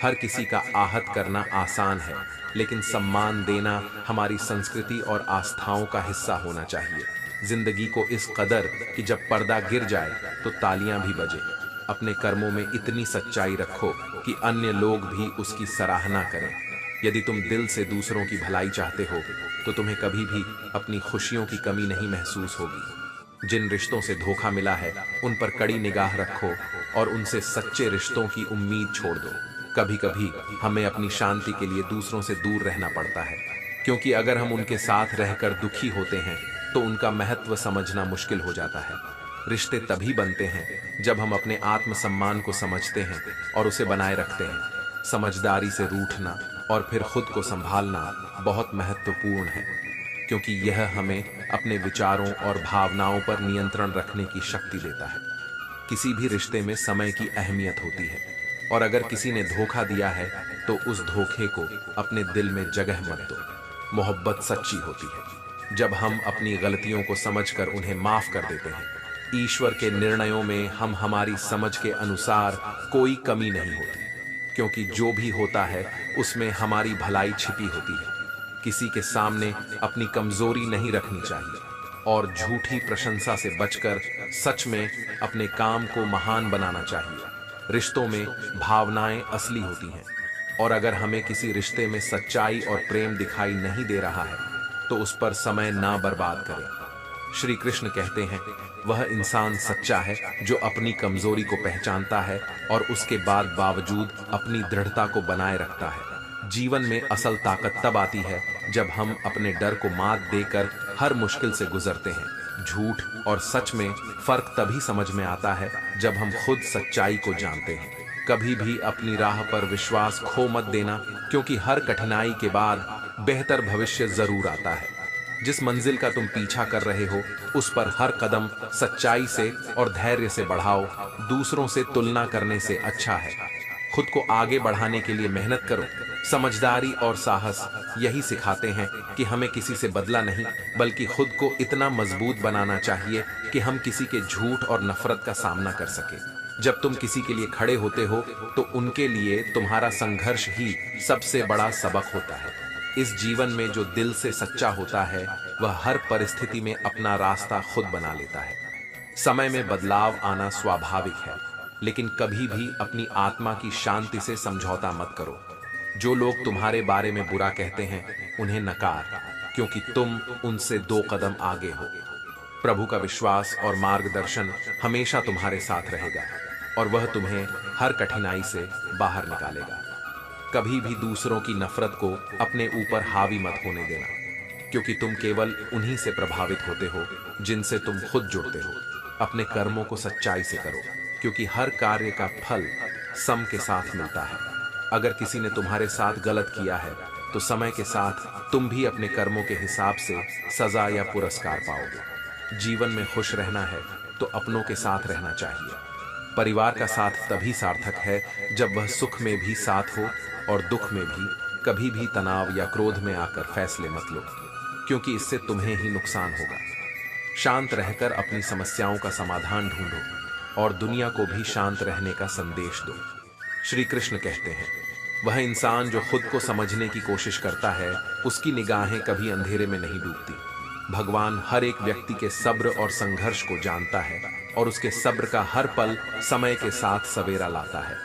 हर किसी का आहत करना आसान है, लेकिन सम्मान देना हमारी संस्कृति और आस्थाओं का हिस्सा होना चाहिए। जिंदगी को इस कदर कि जब पर्दा गिर जाए तो तालियां भी बजे। अपने कर्मों में इतनी सच्चाई रखो कि अन्य लोग भी उसकी सराहना करें। यदि तुम दिल से दूसरों की भलाई चाहते हो तो तुम्हें कभी भी अपनी खुशियों की कमी नहीं महसूस होगी। जिन रिश्तों से धोखा मिला है उन पर कड़ी निगाह रखो और उनसे सच्चे रिश्तों की उम्मीद छोड़ दो। कभी कभी हमें अपनी शांति के लिए दूसरों से दूर रहना पड़ता है, क्योंकि अगर हम उनके साथ रहकर दुखी होते हैं तो उनका महत्व समझना मुश्किल हो जाता है। रिश्ते तभी बनते हैं जब हम अपने आत्मसम्मान को समझते हैं और उसे बनाए रखते हैं। समझदारी से रूठना और फिर खुद को संभालना बहुत महत्वपूर्ण है, क्योंकि यह हमें अपने विचारों और भावनाओं पर नियंत्रण रखने की शक्ति देता है। किसी भी रिश्ते में समय की अहमियत होती है, और अगर किसी ने धोखा दिया है तो उस धोखे को अपने दिल में जगह मत दो। मोहब्बत सच्ची होती है जब हम अपनी गलतियों को समझकर उन्हें माफ कर देते हैं। ईश्वर के निर्णयों में हम हमारी समझ के अनुसार कोई कमी नहीं होती, क्योंकि जो भी होता है उसमें हमारी भलाई छिपी होती है। किसी के सामने अपनी कमजोरी नहीं रखनी चाहिए और झूठी प्रशंसा से बचकर सच में अपने काम को महान बनाना चाहिए। रिश्तों में भावनाएं असली होती हैं, और अगर हमें किसी रिश्ते में सच्चाई और प्रेम दिखाई नहीं दे रहा है तो उस पर समय ना बर्बाद करें। श्री कृष्ण कहते हैं, वह इंसान सच्चा है जो अपनी कमजोरी को पहचानता है और उसके बाद बावजूद अपनी दृढ़ता को बनाए रखता है। जीवन में असल ताकत तब आती है जब हम अपने डर को मात देकर हर मुश्किल से गुजरते हैं। झूठ और सच में फर्क तभी समझ में आता है जब हम खुद सच्चाई को जानते हैं। कभी भी अपनी राह पर विश्वास खो मत देना, क्योंकि हर कठिनाई के बाद बेहतर भविष्य जरूर आता है। जिस मंजिल का तुम पीछा कर रहे हो उस पर हर कदम सच्चाई से और धैर्य से बढ़ाओ। दूसरों से तुलना करने से अच्छा है खुद को आगे बढ़ाने के लिए मेहनत करो। समझदारी और साहस यही सिखाते हैं कि हमें किसी से बदला नहीं, बल्कि खुद को इतना मजबूत बनाना चाहिए कि हम किसी के झूठ और नफरत का सामना कर सके। जब तुम किसी के लिए खड़े होते हो तो उनके लिए तुम्हारा संघर्ष ही सबसे बड़ा सबक होता है। इस जीवन में जो दिल से सच्चा होता है वह हर परिस्थिति में अपना रास्ता खुद बना लेता है। समय में बदलाव आना स्वाभाविक है, लेकिन कभी भी अपनी आत्मा की शांति से समझौता मत करो। जो लोग तुम्हारे बारे में बुरा कहते हैं उन्हें नकार, क्योंकि तुम उनसे 2 कदम आगे हो। प्रभु का विश्वास और मार्गदर्शन हमेशा तुम्हारे साथ रहेगा और वह तुम्हें हर कठिनाई से बाहर निकालेगा। कभी भी दूसरों की नफरत को अपने ऊपर हावी मत होने देना, क्योंकि तुम केवल उन्हीं से प्रभावित होते हो जिनसे तुम खुद जुड़ते हो। अपने कर्मों को सच्चाई से करो, क्योंकि हर कार्य का फल सम के साथ मिलता है। अगर किसी ने तुम्हारे साथ गलत किया है तो समय के साथ तुम भी अपने कर्मों के हिसाब से सजा या पुरस्कार पाओगे। जीवन में खुश रहना है तो अपनों के साथ रहना चाहिए। परिवार का साथ तभी सार्थक है जब वह सुख में भी साथ हो और दुख में भी। कभी भी तनाव या क्रोध में आकर फैसले मत लो, क्योंकि इससे तुम्हें ही नुकसान होगा। शांत रहकर अपनी समस्याओं का समाधान ढूंढो और दुनिया को भी शांत रहने का संदेश दो। श्री कृष्ण कहते हैं, वह इंसान जो खुद को समझने की कोशिश करता है उसकी निगाहें कभी अंधेरे में नहीं डूबती। भगवान हर एक व्यक्ति के सब्र और संघर्ष को जानता है और उसके सब्र का हर पल समय के साथ सवेरा लाता है।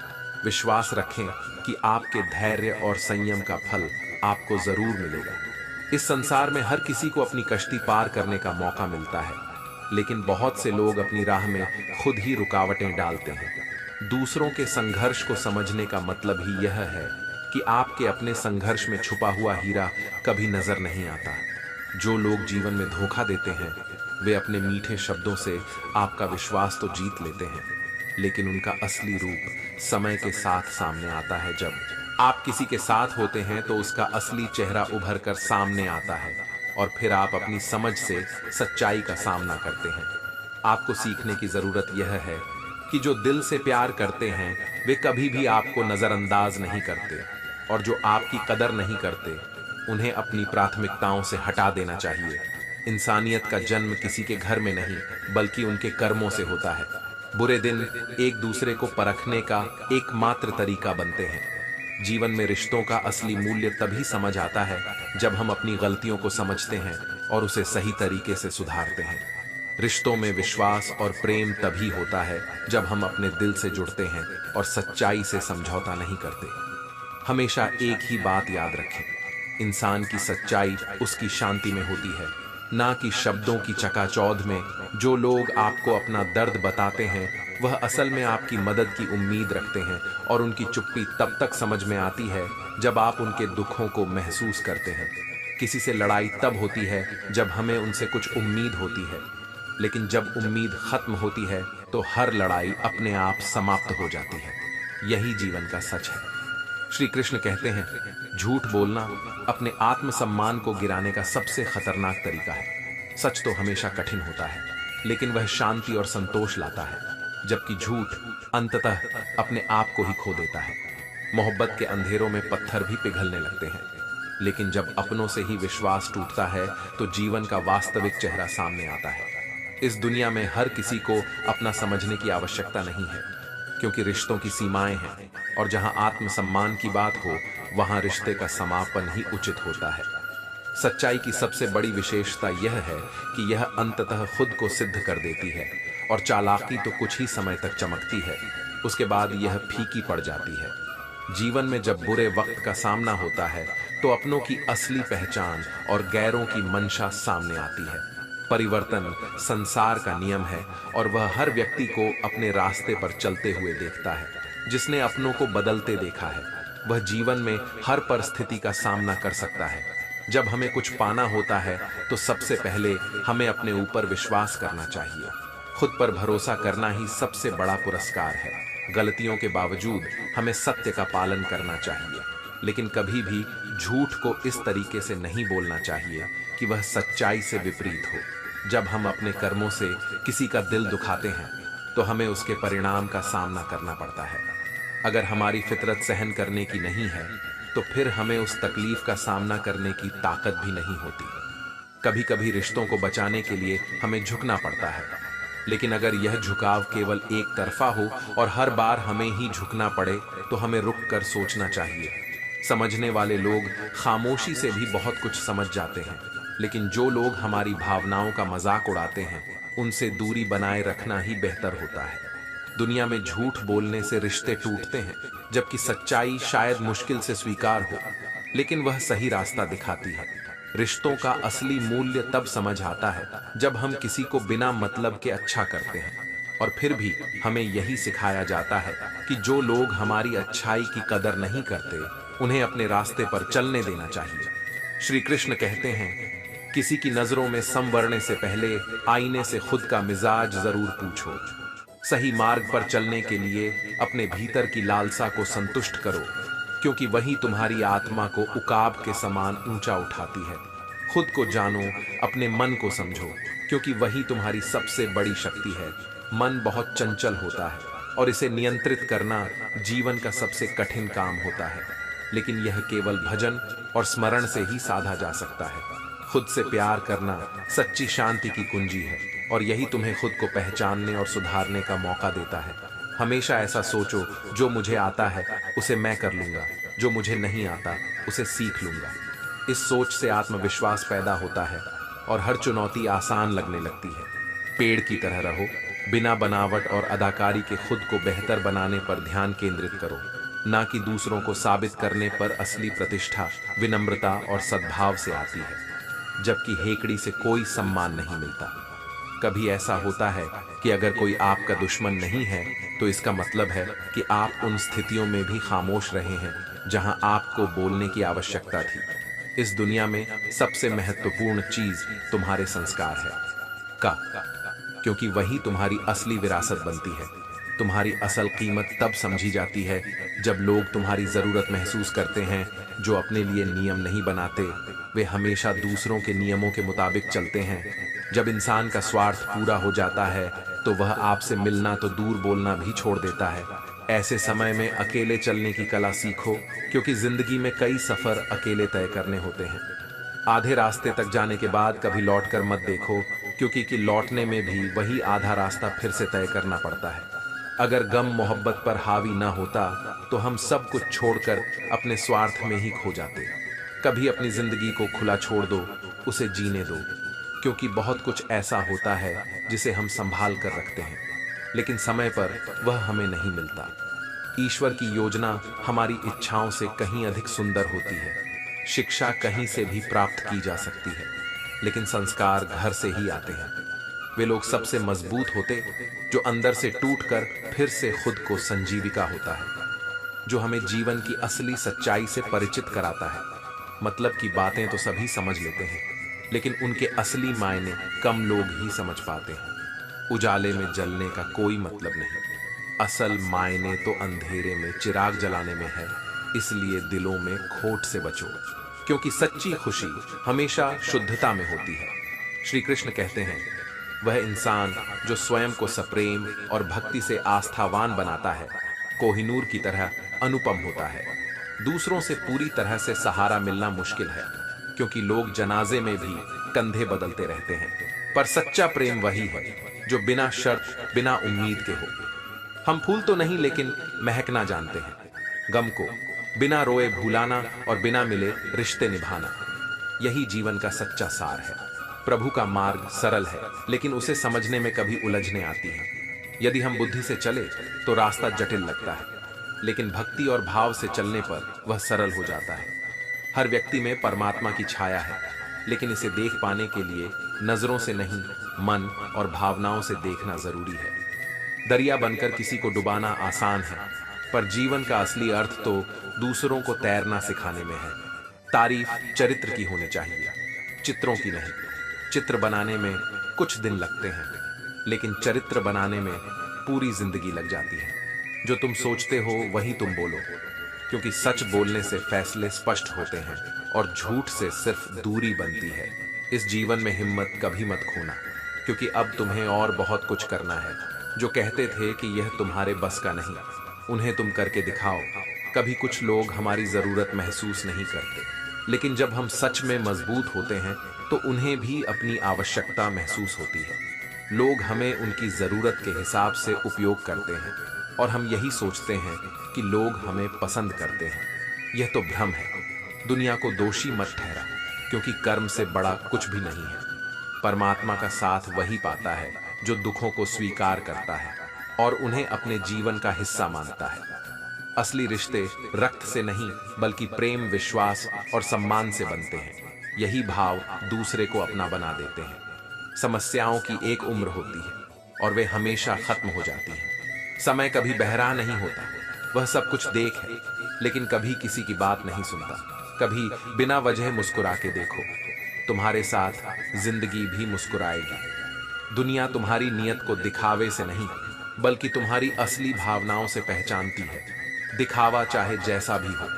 विश्वास रखें कि आपके धैर्य और संयम का फल आपको जरूर मिलेगा। इस संसार में हर किसी को अपनी कश्ती पार करने का मौका मिलता है, लेकिन बहुत से लोग अपनी राह में खुद ही रुकावटें डालते हैं। दूसरों के संघर्ष को समझने का मतलब ही यह है कि आपके अपने संघर्ष में छुपा हुआ हीरा कभी नजर नहीं आता। जो लोग जीवन में धोखा देते हैं वे अपने मीठे शब्दों से आपका विश्वास तो जीत लेते हैं, लेकिन उनका असली रूप समय के साथ सामने आता है। जब आप किसी के साथ होते हैं तो उसका असली चेहरा उभर कर सामने आता है और फिर आप अपनी समझ से सच्चाई का सामना करते हैं। आपको सीखने की जरूरत यह है कि जो दिल से प्यार करते हैं वे कभी भी आपको नजरअंदाज नहीं करते, और जो आपकी कदर नहीं करते उन्हें अपनी प्राथमिकताओं से हटा देना चाहिए। इंसानियत का जन्म किसी के घर में नहीं बल्कि उनके कर्मों से होता है। बुरे दिन एक दूसरे को परखने का एकमात्र तरीका बनते हैं। जीवन में रिश्तों का असली मूल्य तभी समझ आता है जब हम अपनी गलतियों को समझते हैं और उसे सही तरीके से सुधारते हैं। रिश्तों में विश्वास और प्रेम तभी होता है जब हम अपने दिल से जुड़ते हैं और सच्चाई से समझौता नहीं करते। हमेशा एक ही बात याद रखें, इंसान की सच्चाई उसकी शांति में होती है, ना कि शब्दों की चकाचौंध में। जो लोग आपको अपना दर्द बताते हैं वह असल में आपकी मदद की उम्मीद रखते हैं, और उनकी चुप्पी तब तक समझ में आती है जब आप उनके दुखों को महसूस करते हैं। किसी से लड़ाई तब होती है जब हमें उनसे कुछ उम्मीद होती है, लेकिन जब उम्मीद खत्म होती है तो हर लड़ाई अपने आप समाप्त हो जाती है। यही जीवन का सच है। श्री कृष्ण कहते हैं, झूठ बोलना अपने आत्मसम्मान को गिराने का सबसे खतरनाक तरीका है। सच तो हमेशा कठिन होता है, लेकिन वह शांति और संतोष लाता है, जबकि झूठ अंततः अपने आप को ही खो देता है। मोहब्बत के अंधेरों में पत्थर भी पिघलने लगते हैं, लेकिन जब अपनों से ही विश्वास टूटता है तो जीवन का वास्तविक चेहरा सामने आता है। इस दुनिया में हर किसी को अपना समझने की आवश्यकता नहीं है, क्योंकि रिश्तों की सीमाएं हैं, और जहां आत्मसम्मान की बात हो वहां रिश्ते का समापन ही उचित होता है। सच्चाई की सबसे बड़ी विशेषता यह है कि यह अंततः खुद को सिद्ध कर देती है, और चालाकी तो कुछ ही समय तक चमकती है, उसके बाद यह फीकी पड़ जाती है। जीवन में जब बुरे वक्त का सामना होता है तो अपनों की असली पहचान और गैरों की मंशा सामने आती है। परिवर्तन संसार का नियम है, और वह हर व्यक्ति को अपने रास्ते पर चलते हुए देखता है। जिसने अपनों को बदलते देखा है वह जीवन में हर परिस्थिति का सामना कर सकता है। जब हमें कुछ पाना होता है तो सबसे पहले हमें अपने ऊपर विश्वास करना चाहिए। खुद पर भरोसा करना ही सबसे बड़ा पुरस्कार है। गलतियों के बावजूद हमें सत्य का पालन करना चाहिए, लेकिन कभी भी झूठ को इस तरीके से नहीं बोलना चाहिए कि वह सच्चाई से विपरीत हो। जब हम अपने कर्मों से किसी का दिल दुखाते हैं तो हमें उसके परिणाम का सामना करना पड़ता है। अगर हमारी फितरत सहन करने की नहीं है तो फिर हमें उस तकलीफ का सामना करने की ताकत भी नहीं होती। कभी कभी रिश्तों को बचाने के लिए हमें झुकना पड़ता है, लेकिन अगर यह झुकाव केवल एक तरफा हो और हर बार हमें ही झुकना पड़े तो हमें रुक कर सोचना चाहिए। समझने वाले लोग खामोशी से भी बहुत कुछ समझ जाते हैं, लेकिन जो लोग हमारी भावनाओं का मजाक उड़ाते हैं उनसे दूरी बनाए रखना ही बेहतर होता है। दुनिया में झूठ बोलने से रिश्ते टूटते हैं, जबकि सच्चाई शायद मुश्किल से स्वीकार हो, लेकिन वह सही रास्ता दिखाती है। रिश्तों का असली मूल्य तब समझ आता है जब हम किसी को बिना मतलब के अच्छा करते हैं, और फिर भी हमें यही सिखाया जाता है कि जो लोग हमारी अच्छाई की कदर नहीं करते उन्हें अपने रास्ते पर चलने देना चाहिए। श्री कृष्ण कहते हैं, किसी की नजरों में संवरने से पहले आईने से खुद का मिजाज जरूर पूछो। सही मार्ग पर चलने के लिए अपने भीतर की लालसा को संतुष्ट करो, क्योंकि वही तुम्हारी आत्मा को उकाब के समान ऊंचा उठाती है। खुद को जानो, अपने मन को समझो, क्योंकि वही तुम्हारी सबसे बड़ी शक्ति है। मन बहुत चंचल होता है और इसे नियंत्रित करना जीवन का सबसे कठिन काम होता है, लेकिन यह केवल भजन और स्मरण से ही साधा जा सकता है। खुद से प्यार करना सच्ची शांति की कुंजी है, और यही तुम्हें खुद को पहचानने और सुधारने का मौका देता है। हमेशा ऐसा सोचो, जो मुझे आता है उसे मैं कर लूंगा, जो मुझे नहीं आता उसे सीख लूंगा। इस सोच से आत्मविश्वास पैदा होता है और हर चुनौती आसान लगने लगती है। पेड़ की तरह रहो, बिना बनावट और अदाकारी के खुद को बेहतर बनाने पर ध्यान केंद्रित करो, ना कि दूसरों को साबित करने पर। असली प्रतिष्ठा विनम्रता और सद्भाव से आती है, जबकि हेकड़ी से कोई सम्मान नहीं मिलता। कभी ऐसा होता है कि अगर कोई आपका दुश्मन नहीं है तो इसका मतलब है कि आप उन स्थितियों में भी खामोश रहे हैं जहां आपको बोलने की आवश्यकता थी। इस दुनिया में सबसे महत्वपूर्ण चीज तुम्हारे संस्कार है, क्योंकि वही तुम्हारी असली विरासत बनती है। तुम्हारी असल कीमत तब समझी जाती है जब लोग तुम्हारी जरूरत महसूस करते हैं। जो अपने लिए नियम नहीं बनाते वे हमेशा दूसरों के नियमों के मुताबिक चलते हैं। जब इंसान का स्वार्थ पूरा हो जाता है तो वह आपसे मिलना तो दूर बोलना भी छोड़ देता है। ऐसे समय में अकेले चलने की कला सीखो, क्योंकि जिंदगी में कई सफर अकेले तय करने होते हैं। आधे रास्ते तक जाने के बाद कभी लौटकर मत देखो, क्योंकि लौटने में भी वही आधा रास्ता फिर से तय करना पड़ता है। अगर गम मोहब्बत पर हावी ना होता तो हम सब कुछ छोड़कर अपने स्वार्थ में ही खो जाते। कभी अपनी जिंदगी को खुला छोड़ दो, उसे जीने दो, क्योंकि बहुत कुछ ऐसा होता है जिसे हम संभाल कर रखते हैं, लेकिन समय पर वह हमें नहीं मिलता। ईश्वर की योजना हमारी इच्छाओं से कहीं अधिक सुंदर होती है। शिक्षा कहीं से भी प्राप्त की जा सकती है, लेकिन संस्कार घर से ही आते हैं। वे लोग सबसे मजबूत होते जो अंदर से टूटकर फिर से खुद को संजीविका होता है, जो हमें जीवन की असली सच्चाई से परिचित कराता है। मतलब की बातें तो सभी समझ लेते हैं, लेकिन उनके असली मायने कम लोग ही समझ पाते हैं। उजाले में जलने का कोई मतलब नहीं, असल मायने तो अंधेरे में चिराग जलाने में है। इसलिए दिलों में खोट से बचो, क्योंकि सच्ची खुशी हमेशा शुद्धता में होती है। श्री कृष्ण कहते हैं, वह इंसान जो स्वयं को सप्रेम और भक्ति से आस्थावान बनाता है, कोहिनूर की तरह अनुपम होता है। दूसरों से पूरी तरह से सहारा मिलना मुश्किल है, क्योंकि लोग जनाजे में भी कंधे बदलते रहते हैं, पर सच्चा प्रेम वही है जो बिना शर्त बिना उम्मीद के हो। हम फूल तो नहीं, लेकिन महकना जानते हैं। गम को बिना रोए भूलाना और बिना मिले रिश्ते निभाना, यही जीवन का सच्चा सार है। प्रभु का मार्ग सरल है, लेकिन उसे समझने में कभी उलझने आती हैं। यदि हम बुद्धि से चले तो रास्ता जटिल लगता है, लेकिन भक्ति और भाव से चलने पर वह सरल हो जाता है। हर व्यक्ति में परमात्मा की छाया है, लेकिन इसे देख पाने के लिए नजरों से नहीं, मन और भावनाओं से देखना जरूरी है। दरिया बनकर किसी को डुबाना आसान है, पर जीवन का असली अर्थ तो दूसरों को तैरना सिखाने में है। तारीफ चरित्र की होनी चाहिए, चित्रों की नहीं। चित्र बनाने में कुछ दिन लगते हैं, लेकिन चरित्र बनाने में पूरी जिंदगी लग जाती है। जो तुम सोचते हो वही तुम बोलो, क्योंकि सच बोलने से फैसले स्पष्ट होते हैं और झूठ से सिर्फ दूरी बनती है। इस जीवन में हिम्मत कभी मत खोना, क्योंकि अब तुम्हें और बहुत कुछ करना है। जो कहते थे कि यह तुम्हारे बस का नहीं, उन्हें तुम करके दिखाओ। कभी कुछ लोग हमारी जरूरत महसूस नहीं करते, लेकिन जब हम सच में मजबूत होते हैं तो उन्हें भी अपनी आवश्यकता महसूस होती है। लोग हमें उनकी जरूरत के हिसाब से उपयोग करते हैं और हम यही सोचते हैं कि लोग हमें पसंद करते हैं। यह तो भ्रम है। दुनिया को दोषी मत ठहरा, क्योंकि कर्म से बड़ा कुछ भी नहीं है। परमात्मा का साथ वही पाता है जो दुखों को स्वीकार करता है और उन्हें अपने जीवन का हिस्सा मानता है। असली रिश्ते रक्त से नहीं बल्कि प्रेम, विश्वास और सम्मान से बनते हैं। यही भाव दूसरे को अपना बना देते हैं। समस्याओं की एक उम्र होती है और वे हमेशा खत्म हो जाती हैं। समय कभी बहरा नहीं होता, वह सब कुछ देख है, लेकिन कभी किसी की बात नहीं सुनता। कभी बिना वजह मुस्कुरा के देखो, तुम्हारे साथ जिंदगी भी मुस्कुराएगी। दुनिया तुम्हारी नियत को दिखावे से नहीं बल्कि तुम्हारी असली भावनाओं से पहचानती है। दिखावा चाहे जैसा भी हो,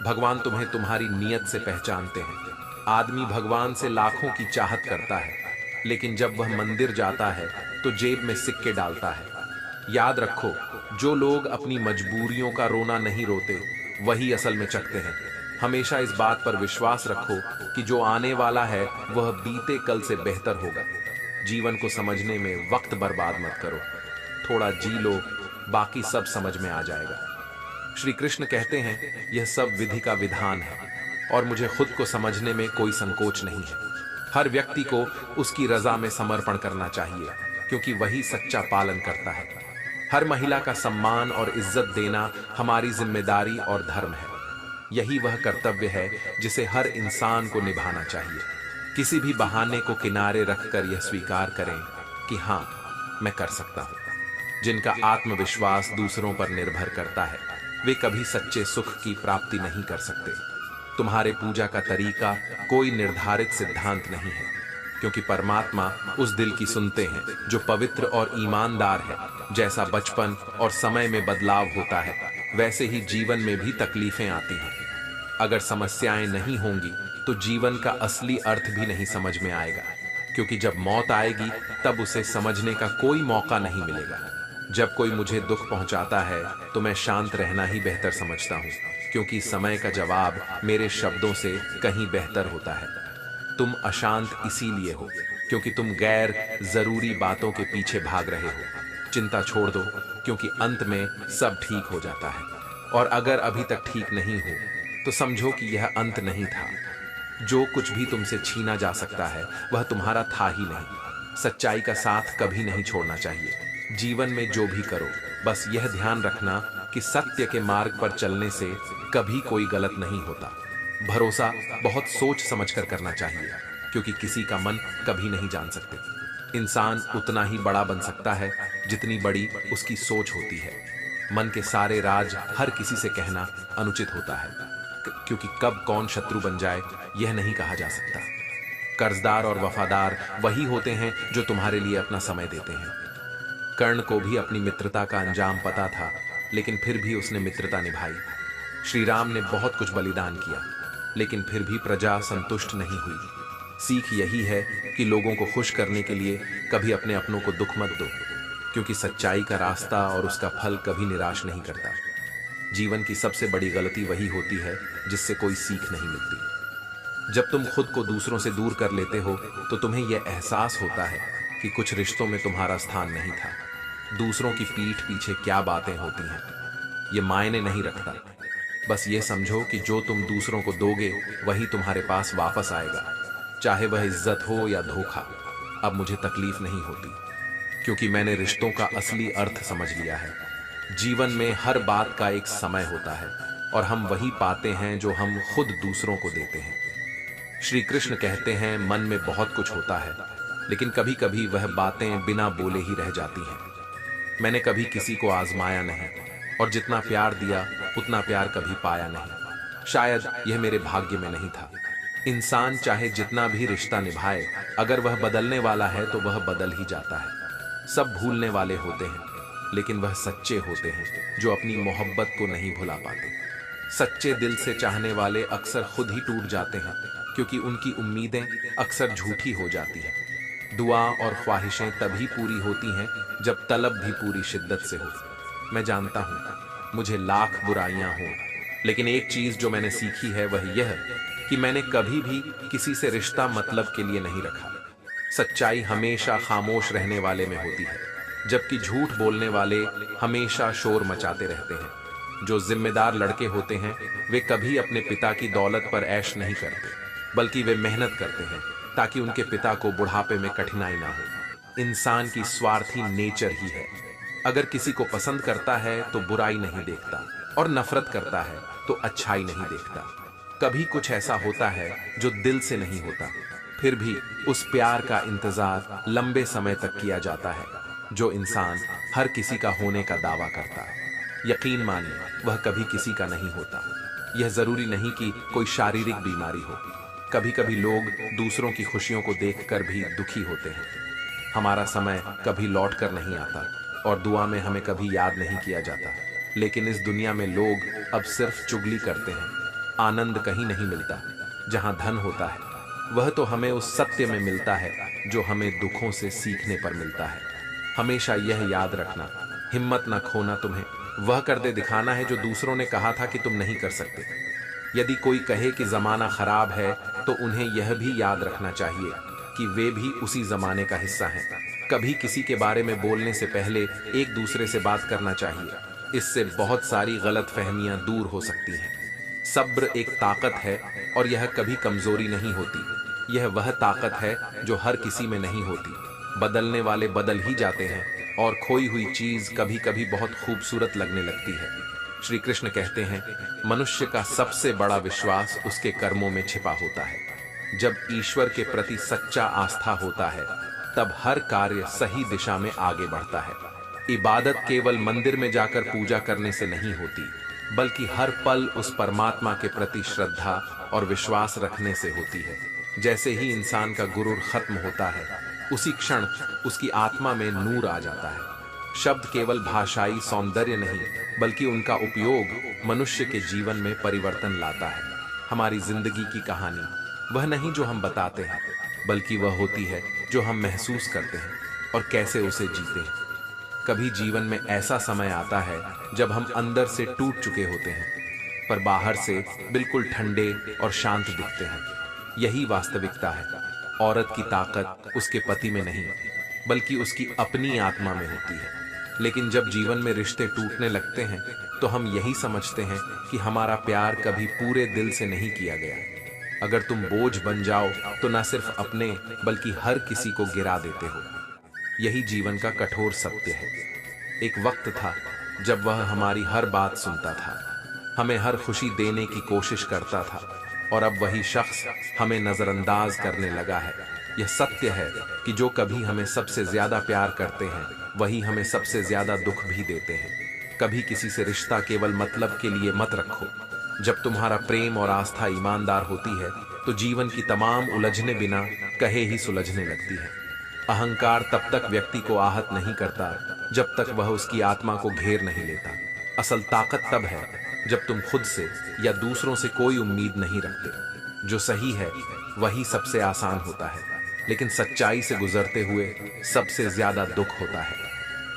भगवान तुम्हें तुम्हारी नियत से पहचानते हैं। आदमी भगवान से लाखों की चाहत करता है, लेकिन जब वह मंदिर जाता है तो जेब में सिक्के डालता है। याद रखो, जो लोग अपनी मजबूरियों का रोना नहीं रोते वही असल में चकते हैं। हमेशा इस बात पर विश्वास रखो कि जो आने वाला है वह बीते कल से बेहतर होगा। जीवन को समझने में वक्त बर्बाद मत करो। थोड़ा जी लो, बाकी सब समझ में आ जाएगा। श्री कृष्ण कहते हैं, यह सब विधि का विधान है और मुझे खुद को समझने में कोई संकोच नहीं है। हर व्यक्ति को उसकी रजा में समर्पण करना चाहिए, क्योंकि वही सच्चा पालन करता है। हर महिला का सम्मान और इज्जत देना हमारी जिम्मेदारी और धर्म है। यही वह कर्तव्य है जिसे हर इंसान को निभाना चाहिए। किसी भी बहाने को किनारे रखकर यह स्वीकार करें कि हाँ, मैं कर सकता हूँ। जिनका आत्मविश्वास दूसरों पर निर्भर करता है वे कभी सच्चे सुख की प्राप्ति नहीं कर सकते। तुम्हारे पूजा का तरीका कोई निर्धारित सिद्धांत नहीं है, क्योंकि परमात्मा उस दिल की सुनते हैं जो पवित्र और ईमानदार है। जैसा बचपन और समय में बदलाव होता है, वैसे ही जीवन में भी तकलीफें आती हैं। अगर समस्याएं नहीं होंगी तो जीवन का असली अर्थ भी नहीं समझ में आएगा, क्योंकि जब मौत आएगी तब उसे समझने का कोई मौका नहीं मिलेगा। जब कोई मुझे दुख पहुंचाता है तो मैं शांत रहना ही बेहतर समझता हूं, क्योंकि समय का जवाब मेरे शब्दों से कहीं बेहतर होता है। तुम अशांत इसीलिए हो क्योंकि तुम गैर जरूरी बातों के पीछे भाग रहे हो। चिंता छोड़ दो, क्योंकि अंत में सब ठीक हो जाता है। और अगर अभी तक ठीक नहीं हो तो समझो कि यह अंत नहीं था। जो कुछ भी तुमसे छीना जा सकता है वह तुम्हारा था ही नहीं। सच्चाई का साथ कभी नहीं छोड़ना चाहिए। जीवन में जो भी करो, बस यह ध्यान रखना कि सत्य के मार्ग पर चलने से कभी कोई गलत नहीं होता। भरोसा बहुत सोच समझकर करना चाहिए, क्योंकि किसी का मन कभी नहीं जान सकते। इंसान उतना ही बड़ा बन सकता है जितनी बड़ी उसकी सोच होती है। मन के सारे राज हर किसी से कहना अनुचित होता है, क्योंकि कब कौन शत्रु बन जाए यह नहीं कहा जा सकता। कर्जदार और वफादार वही होते हैं जो तुम्हारे लिए अपना समय देते हैं। कर्ण को भी अपनी मित्रता का अंजाम पता था, लेकिन फिर भी उसने मित्रता निभाई। श्री राम ने बहुत कुछ बलिदान किया, लेकिन फिर भी प्रजा संतुष्ट नहीं हुई। सीख यही है कि लोगों को खुश करने के लिए कभी अपने अपनों को दुख मत दो, क्योंकि सच्चाई का रास्ता और उसका फल कभी निराश नहीं करता। जीवन की सबसे बड़ी गलती वही होती है जिससे कोई सीख नहीं मिलती। जब तुम खुद को दूसरों से दूर कर लेते हो तो तुम्हें यह एहसास होता है कि कुछ रिश्तों में तुम्हारा स्थान नहीं था। दूसरों की पीठ पीछे क्या बातें होती हैं ये मायने नहीं रखता। बस ये समझो कि जो तुम दूसरों को दोगे वही तुम्हारे पास वापस आएगा, चाहे वह इज्जत हो या धोखा। अब मुझे तकलीफ नहीं होती, क्योंकि मैंने रिश्तों का असली अर्थ समझ लिया है। जीवन में हर बात का एक समय होता है और हम वही पाते हैं जो हम खुद दूसरों को देते हैं। श्री कृष्ण कहते हैं, मन में बहुत कुछ होता है, लेकिन कभी कभी वह बातें बिना बोले ही रह जाती हैं। मैंने कभी किसी को आजमाया नहीं और जितना प्यार दिया उतना प्यार कभी पाया नहीं। शायद यह मेरे भाग्य में नहीं था। इंसान चाहे जितना भी रिश्ता निभाए, अगर वह बदलने वाला है तो वह बदल ही जाता है। सब भूलने वाले होते हैं, लेकिन वह सच्चे होते हैं जो अपनी मोहब्बत को नहीं भुला पाते। सच्चे दिल से चाहने वाले अक्सर खुद ही टूट जाते हैं, क्योंकि उनकी उम्मीदें अक्सर झूठी हो जाती हैं। दुआ और ख्वाहिशें तभी पूरी होती हैं जब तलब भी पूरी शिद्दत से हो। मैं जानता हूँ मुझे लाख बुराइयां हों, लेकिन एक चीज जो मैंने सीखी है वह यह कि मैंने कभी भी किसी से रिश्ता मतलब के लिए नहीं रखा। सच्चाई हमेशा खामोश रहने वाले में होती है, जबकि झूठ बोलने वाले हमेशा शोर मचाते रहते हैं। जो जिम्मेदार लड़के होते हैं वे कभी अपने पिता की दौलत पर ऐश नहीं करते, बल्कि वे मेहनत करते हैं ताकि उनके पिता को बुढ़ापे में कठिनाई ना हो। इंसान की स्वार्थी नेचर ही है। अगर किसी को पसंद करता है तो बुराई नहीं देखता, और नफरत करता है तो अच्छाई नहीं देखता। कभी कुछ ऐसा होता है जो दिल से नहीं होता, फिर भी उस प्यार का इंतजार लंबे समय तक किया जाता है जो इंसान हर किसी का होने का दावा करता है। यकीन मानिए वह कभी किसी का नहीं होता। यह जरूरी नहीं कि कोई शारीरिक बीमारी हो, कभी कभी लोग दूसरों की खुशियों को देखकर भी दुखी होते हैं। हमारा समय कभी लौट कर नहीं आता और दुआ में हमें कभी याद नहीं किया जाता, लेकिन इस दुनिया में लोग अब सिर्फ चुगली करते हैं। आनंद कहीं नहीं मिलता। जहां धन होता है वह तो हमें उस सत्य में मिलता है जो हमें दुखों से सीखने पर मिलता है। हमेशा यह याद रखना, हिम्मत न खोना तुम्हें वह कर दे दिखाना है जो दूसरों ने कहा था कि तुम नहीं कर सकते। यदि कोई कहे कि जमाना खराब है तो उन्हें यह भी याद रखना चाहिए कि वे भी उसी जमाने का हिस्सा हैं। कभी किसी के बारे में बोलने से पहले एक दूसरे से बात करना चाहिए। इससे बहुत सारी गलतफहमियां दूर हो सकती हैं। सब्र एक ताकत है और यह कभी कमजोरी नहीं होती। यह वह ताकत है जो हर किसी में नहीं होती। बदलने वाले बदल ही जाते हैं और खोई हुई चीज कभी कभी बहुत खूबसूरत लगने लगती है। श्री कृष्ण कहते हैं, मनुष्य का सबसे बड़ा विश्वास उसके कर्मों में छिपा होता है। जब ईश्वर के प्रति सच्चा आस्था होता है तब हर कार्य सही दिशा में आगे बढ़ता है। इबादत केवल मंदिर में जाकर पूजा करने से नहीं होती, बल्कि हर पल उस परमात्मा के प्रति श्रद्धा और विश्वास रखने से होती है। जैसे ही इंसान का गुरूर खत्म होता है उसी क्षण उसकी आत्मा में नूर आ जाता है। शब्द केवल भाषाई सौंदर्य नहीं, बल्कि उनका उपयोग मनुष्य के जीवन में परिवर्तन लाता है। हमारी जिंदगी की कहानी वह नहीं जो हम बताते हैं, बल्कि वह होती है जो हम महसूस करते हैं और कैसे उसे जीते हैं। कभी जीवन में ऐसा समय आता है जब हम अंदर से टूट चुके होते हैं, पर बाहर से बिल्कुल ठंडे और शांत दिखते हैं। यही वास्तविकता है। औरत की ताकत उसके पति में नहीं, बल्कि उसकी अपनी आत्मा में होती है। लेकिन जब जीवन में रिश्ते टूटने लगते हैं तो हम यही समझते हैं कि हमारा प्यार कभी पूरे दिल से नहीं किया गया। अगर तुम बोझ बन जाओ तो न सिर्फ अपने बल्कि हर किसी को गिरा देते हो। यही जीवन का कठोर सत्य है। एक वक्त था जब वह हमारी हर बात सुनता था, हमें हर खुशी देने की कोशिश करता था, और अब वही शख्स हमें नजरअंदाज करने लगा है। यह सत्य है कि जो कभी हमें सबसे ज्यादा प्यार करते हैं वही हमें सबसे ज्यादा दुख भी देते हैं। कभी किसी से रिश्ता केवल मतलब के लिए मत रखो। जब तुम्हारा प्रेम और आस्था ईमानदार होती है तो जीवन की तमाम उलझने बिना कहे ही सुलझने लगती है। अहंकार तब तक व्यक्ति को आहत नहीं करता जब तक वह उसकी आत्मा को घेर नहीं लेता। असल ताकत तब है जब तुम खुद से या दूसरों से कोई उम्मीद नहीं रखते। जो सही है वही सबसे आसान होता है, लेकिन सच्चाई से गुजरते हुए सबसे ज्यादा दुख होता है।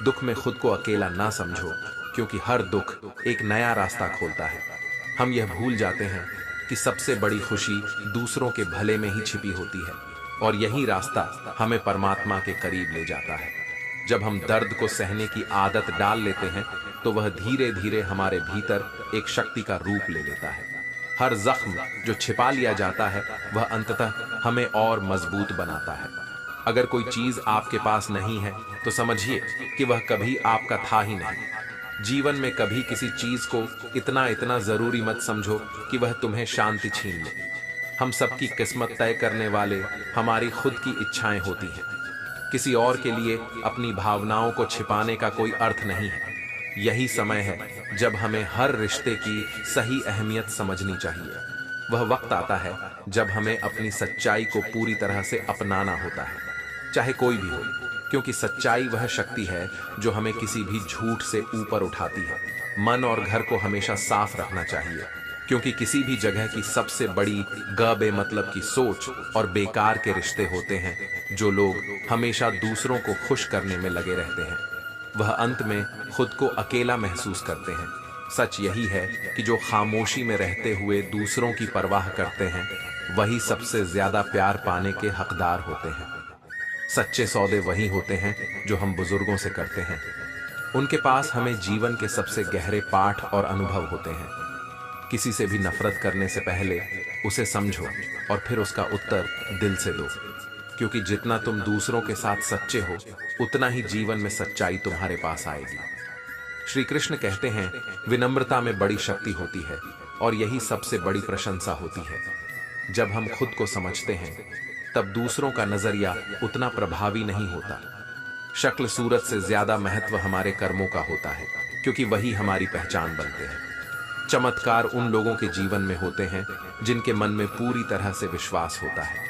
दुख में खुद को अकेला ना समझो, क्योंकि हर दुख एक नया रास्ता खोलता है। हम यह भूल जाते हैं कि सबसे बड़ी खुशी दूसरों के भले में ही छिपी होती है, और यही रास्ता हमें परमात्मा के करीब ले जाता है। जब हम दर्द को सहने की आदत डाल लेते हैं तो वह धीरे धीरे हमारे भीतर एक शक्ति का रूप ले लेता है। हर जख्म जो छिपा लिया जाता है वह अंततः हमें और मजबूत बनाता है। अगर कोई चीज आपके पास नहीं है तो समझिए कि वह कभी आपका था ही नहीं। जीवन में कभी किसी चीज को इतना जरूरी मत समझो कि वह तुम्हें शांति छीन ले। हम सबकी किस्मत तय करने वाले हमारी खुद की इच्छाएं होती हैं। किसी और के लिए अपनी भावनाओं को छिपाने का कोई अर्थ नहीं है। यही समय है जब हमें हर रिश्ते की सही अहमियत समझनी चाहिए। वह वक्त आता है जब हमें अपनी सच्चाई को पूरी तरह से अपनाना होता है, चाहे कोई भी हो, क्योंकि सच्चाई वह शक्ति है जो हमें किसी भी झूठ से ऊपर उठाती है। मन और घर को हमेशा साफ रखना चाहिए, क्योंकि किसी भी जगह की सबसे बड़ी बेमतलब की सोच और बेकार के रिश्ते होते हैं। जो लोग हमेशा दूसरों को खुश करने में लगे रहते हैं वह अंत में खुद को अकेला महसूस करते हैं। सच यही है कि जो खामोशी में रहते हुए दूसरों की परवाह करते हैं वही सबसे ज्यादा प्यार पाने के हकदार होते हैं। सच्चे सौदे वही होते हैं जो हम बुजुर्गों से करते हैं। उनके पास हमें जीवन के सबसे गहरे पाठ और अनुभव होते हैं। किसी से भी नफरत करने से पहले उसे समझो और फिर उसका उत्तर दिल से दो, क्योंकि जितना तुम दूसरों के साथ सच्चे हो उतना ही जीवन में सच्चाई तुम्हारे पास आएगी। श्री कृष्ण कहते हैं, विनम्रता में बड़ी शक्ति होती है और यही सबसे बड़ी प्रशंसा होती है। जब हम खुद को समझते हैं तब दूसरों का नजरिया उतना प्रभावी नहीं होता। शक्ल सूरत से ज्यादा महत्व हमारे कर्मों का होता है, क्योंकि वही हमारी पहचान बनते हैं। चमत्कार उन लोगों के जीवन में होते हैं जिनके मन में पूरी तरह से विश्वास होता है।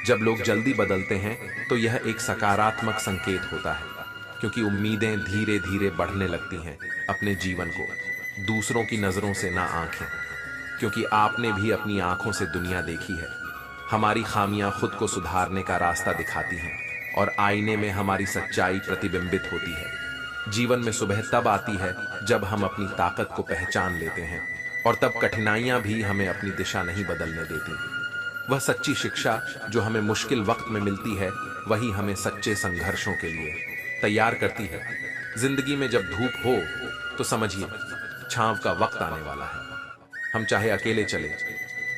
जब लोग जल्दी बदलते हैं तो यह एक सकारात्मक संकेत होता है, क्योंकि उम्मीदें धीरे धीरे बढ़ने लगती हैं अपने जीवन को, दूसरों की नजरों से ना आंखें, क्योंकि आपने भी अपनी आंखों से दुनिया देखी है। हमारी खामियां खुद को सुधारने का रास्ता दिखाती हैं और आईने में हमारी सच्चाई प्रतिबिंबित होती है। जीवन में सुबह तब आती है जब हम अपनी ताकत को पहचान लेते हैं, और तब कठिनाइयां भी हमें अपनी दिशा नहीं बदलने देती। वह सच्ची शिक्षा जो हमें मुश्किल वक्त में मिलती है वही हमें सच्चे संघर्षों के लिए तैयार करती है। जिंदगी में जब धूप हो तो समझिए छांव का वक्त आने वाला है। हम चाहे अकेले चले,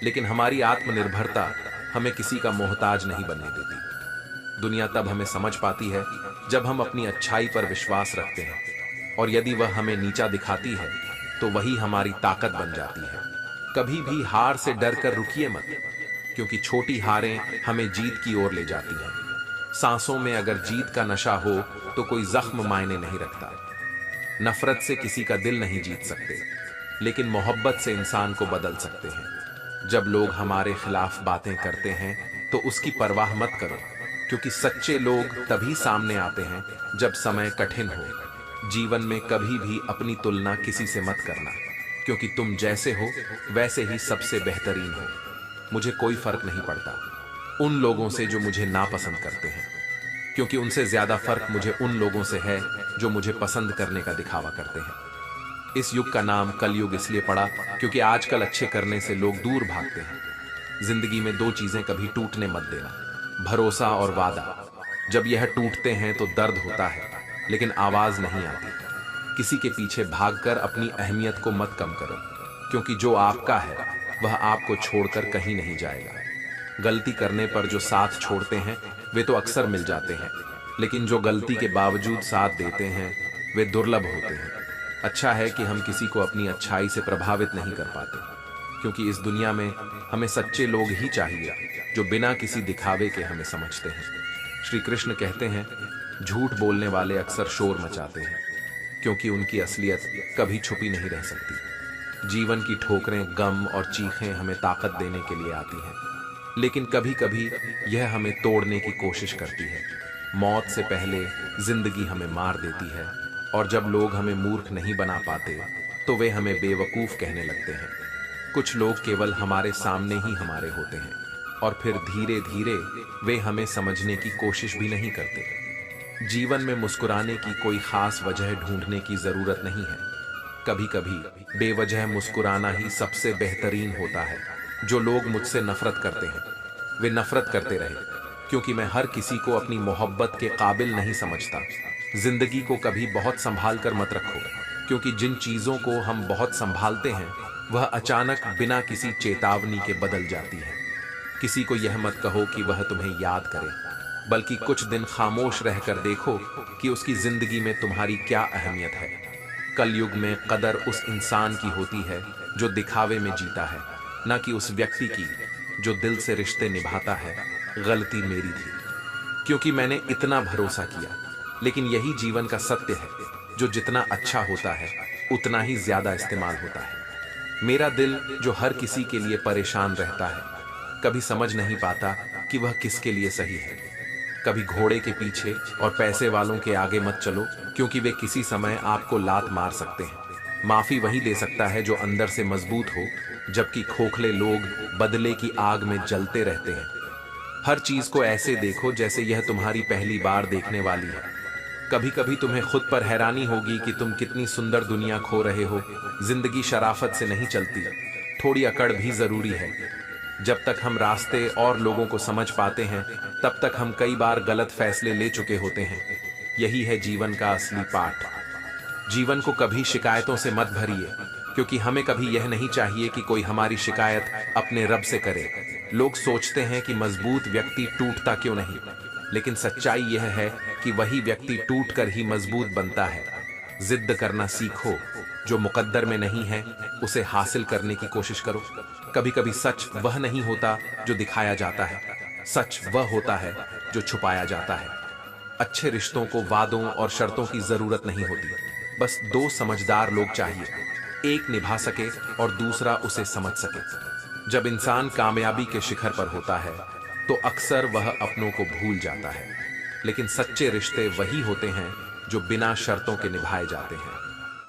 लेकिन हमारी आत्मनिर्भरता हमें किसी का मोहताज नहीं बनने देती। दुनिया तब हमें समझ पाती है जब हम अपनी अच्छाई पर विश्वास रखते हैं, और यदि वह हमें नीचा दिखाती है तो वही हमारी ताकत बन जाती है। कभी भी हार से डर कर रुकिए मत, क्योंकि छोटी हारें हमें जीत की ओर ले जाती हैं। सांसों में अगर जीत का नशा हो तो कोई जख्म मायने नहीं रखता। नफरत से किसी का दिल नहीं जीत सकते, लेकिन मोहब्बत से इंसान को बदल सकते हैं। जब लोग हमारे खिलाफ बातें करते हैं तो उसकी परवाह मत करो, क्योंकि सच्चे लोग तभी सामने आते हैं जब समय कठिन हो। जीवन में कभी भी अपनी तुलना किसी से मत करना, क्योंकि तुम जैसे हो वैसे ही सबसे बेहतरीन हो। मुझे कोई फर्क नहीं पड़ता उन लोगों से जो मुझे नापसंद करते हैं, क्योंकि उनसे ज्यादा फर्क मुझे उन लोगों से है जो मुझे पसंद करने का दिखावा करते हैं। इस युग का नाम कलयुग इसलिए पड़ा क्योंकि आजकल अच्छे करने से लोग दूर भागते हैं। जिंदगी में दो चीजें कभी टूटने मत देना, भरोसा और वादा। जब यह टूटते हैं तो दर्द होता है, लेकिन आवाज नहीं आती। किसी के पीछे भागकर अपनी अहमियत को मत कम करो, क्योंकि जो आपका है वह आपको छोड़कर कहीं नहीं जाएगा। गलती करने पर जो साथ छोड़ते हैं वे तो अक्सर मिल जाते हैं, लेकिन जो गलती के बावजूद साथ देते हैं वे दुर्लभ होते हैं। अच्छा है कि हम किसी को अपनी अच्छाई से प्रभावित नहीं कर पाते, क्योंकि इस दुनिया में हमें सच्चे लोग ही चाहिए जो बिना किसी दिखावे के हमें समझते हैं। श्री कृष्ण कहते हैं, झूठ बोलने वाले अक्सर शोर मचाते हैं, क्योंकि उनकी असलियत कभी छुपी नहीं रह सकती। जीवन की ठोकरें, गम और चीखें हमें ताकत देने के लिए आती हैं, लेकिन कभी कभी यह हमें तोड़ने की कोशिश करती है। मौत से पहले जिंदगी हमें मार देती है, और जब लोग हमें मूर्ख नहीं बना पाते तो वे हमें बेवकूफ कहने लगते हैं। कुछ लोग केवल हमारे सामने ही हमारे होते हैं, और फिर धीरे धीरे वे हमें समझने की कोशिश भी नहीं करते। जीवन में मुस्कुराने की कोई खास वजह ढूंढने की जरूरत नहीं है। कभी कभी बेवजह मुस्कुराना ही सबसे बेहतरीन होता है। जो लोग मुझसे नफरत करते हैं वे नफरत करते रहे, क्योंकि मैं हर किसी को अपनी मोहब्बत के काबिल नहीं समझता। जिंदगी को कभी बहुत संभाल कर मत रखो, क्योंकि जिन चीजों को हम बहुत संभालते हैं वह अचानक बिना किसी चेतावनी के बदल जाती है। किसी को यह मत कहो कि वह तुम्हें याद करे, बल्कि कुछ दिन खामोश रहकर देखो कि उसकी जिंदगी में तुम्हारी क्या अहमियत है। कलयुग में कदर उस इंसान की होती है जो दिखावे में जीता है, न कि उस व्यक्ति की जो दिल से रिश्ते निभाता है। गलती मेरी थी, क्योंकि मैंने इतना भरोसा किया, लेकिन यही जीवन का सत्य है, जो जितना अच्छा होता है उतना ही ज्यादा इस्तेमाल होता है। मेरा दिल जो हर किसी के लिए परेशान रहता है, कभी समझ नहीं पाता कि वह किसके लिए सही है। कभी घोड़े के पीछे और पैसे वालों के आगे मत चलो, क्योंकि वे किसी समय आपको लात मार सकते हैं। माफी वही दे सकता है जो अंदर से मजबूत हो, जबकि खोखले लोग बदले की आग में जलते रहते हैं। हर चीज को ऐसे देखो जैसे यह तुम्हारी पहली बार देखने वाली है। कभी कभी तुम्हें खुद पर हैरानी होगी कि तुम कितनी सुंदर दुनिया खो रहे हो। जिंदगी शराफत से नहीं चलती, थोड़ी अकड़ भी जरूरी है। जब तक हम रास्ते और लोगों को समझ पाते हैं, तब तक हम कई बार गलत फैसले ले चुके होते हैं। यही है जीवन का असली पाठ। जीवन को कभी शिकायतों से मत भरिए, क्योंकि हमें कभी यह नहीं चाहिए कि कोई हमारी शिकायत अपने रब से करे। लोग सोचते हैं कि मजबूत व्यक्ति टूटता क्यों नहीं, लेकिन सच्चाई यह है कि वही व्यक्ति टूटकर ही मजबूत बनता है। जिद करना सीखो, जो मुकद्दर में नहीं है उसे हासिल करने की कोशिश करो। कभी कभी सच वह नहीं होता जो दिखाया जाता है, सच वह होता है जो छुपाया जाता है। अच्छे रिश्तों को वादों और शर्तों की जरूरत नहीं होती, बस दो समझदार लोग चाहिए, एक निभा सके और दूसरा उसे समझ सके। जब इंसान कामयाबी के शिखर पर होता है तो अक्सर वह अपनों को भूल जाता है, लेकिन सच्चे रिश्ते वही होते हैं जो बिना शर्तों के निभाए जाते हैं।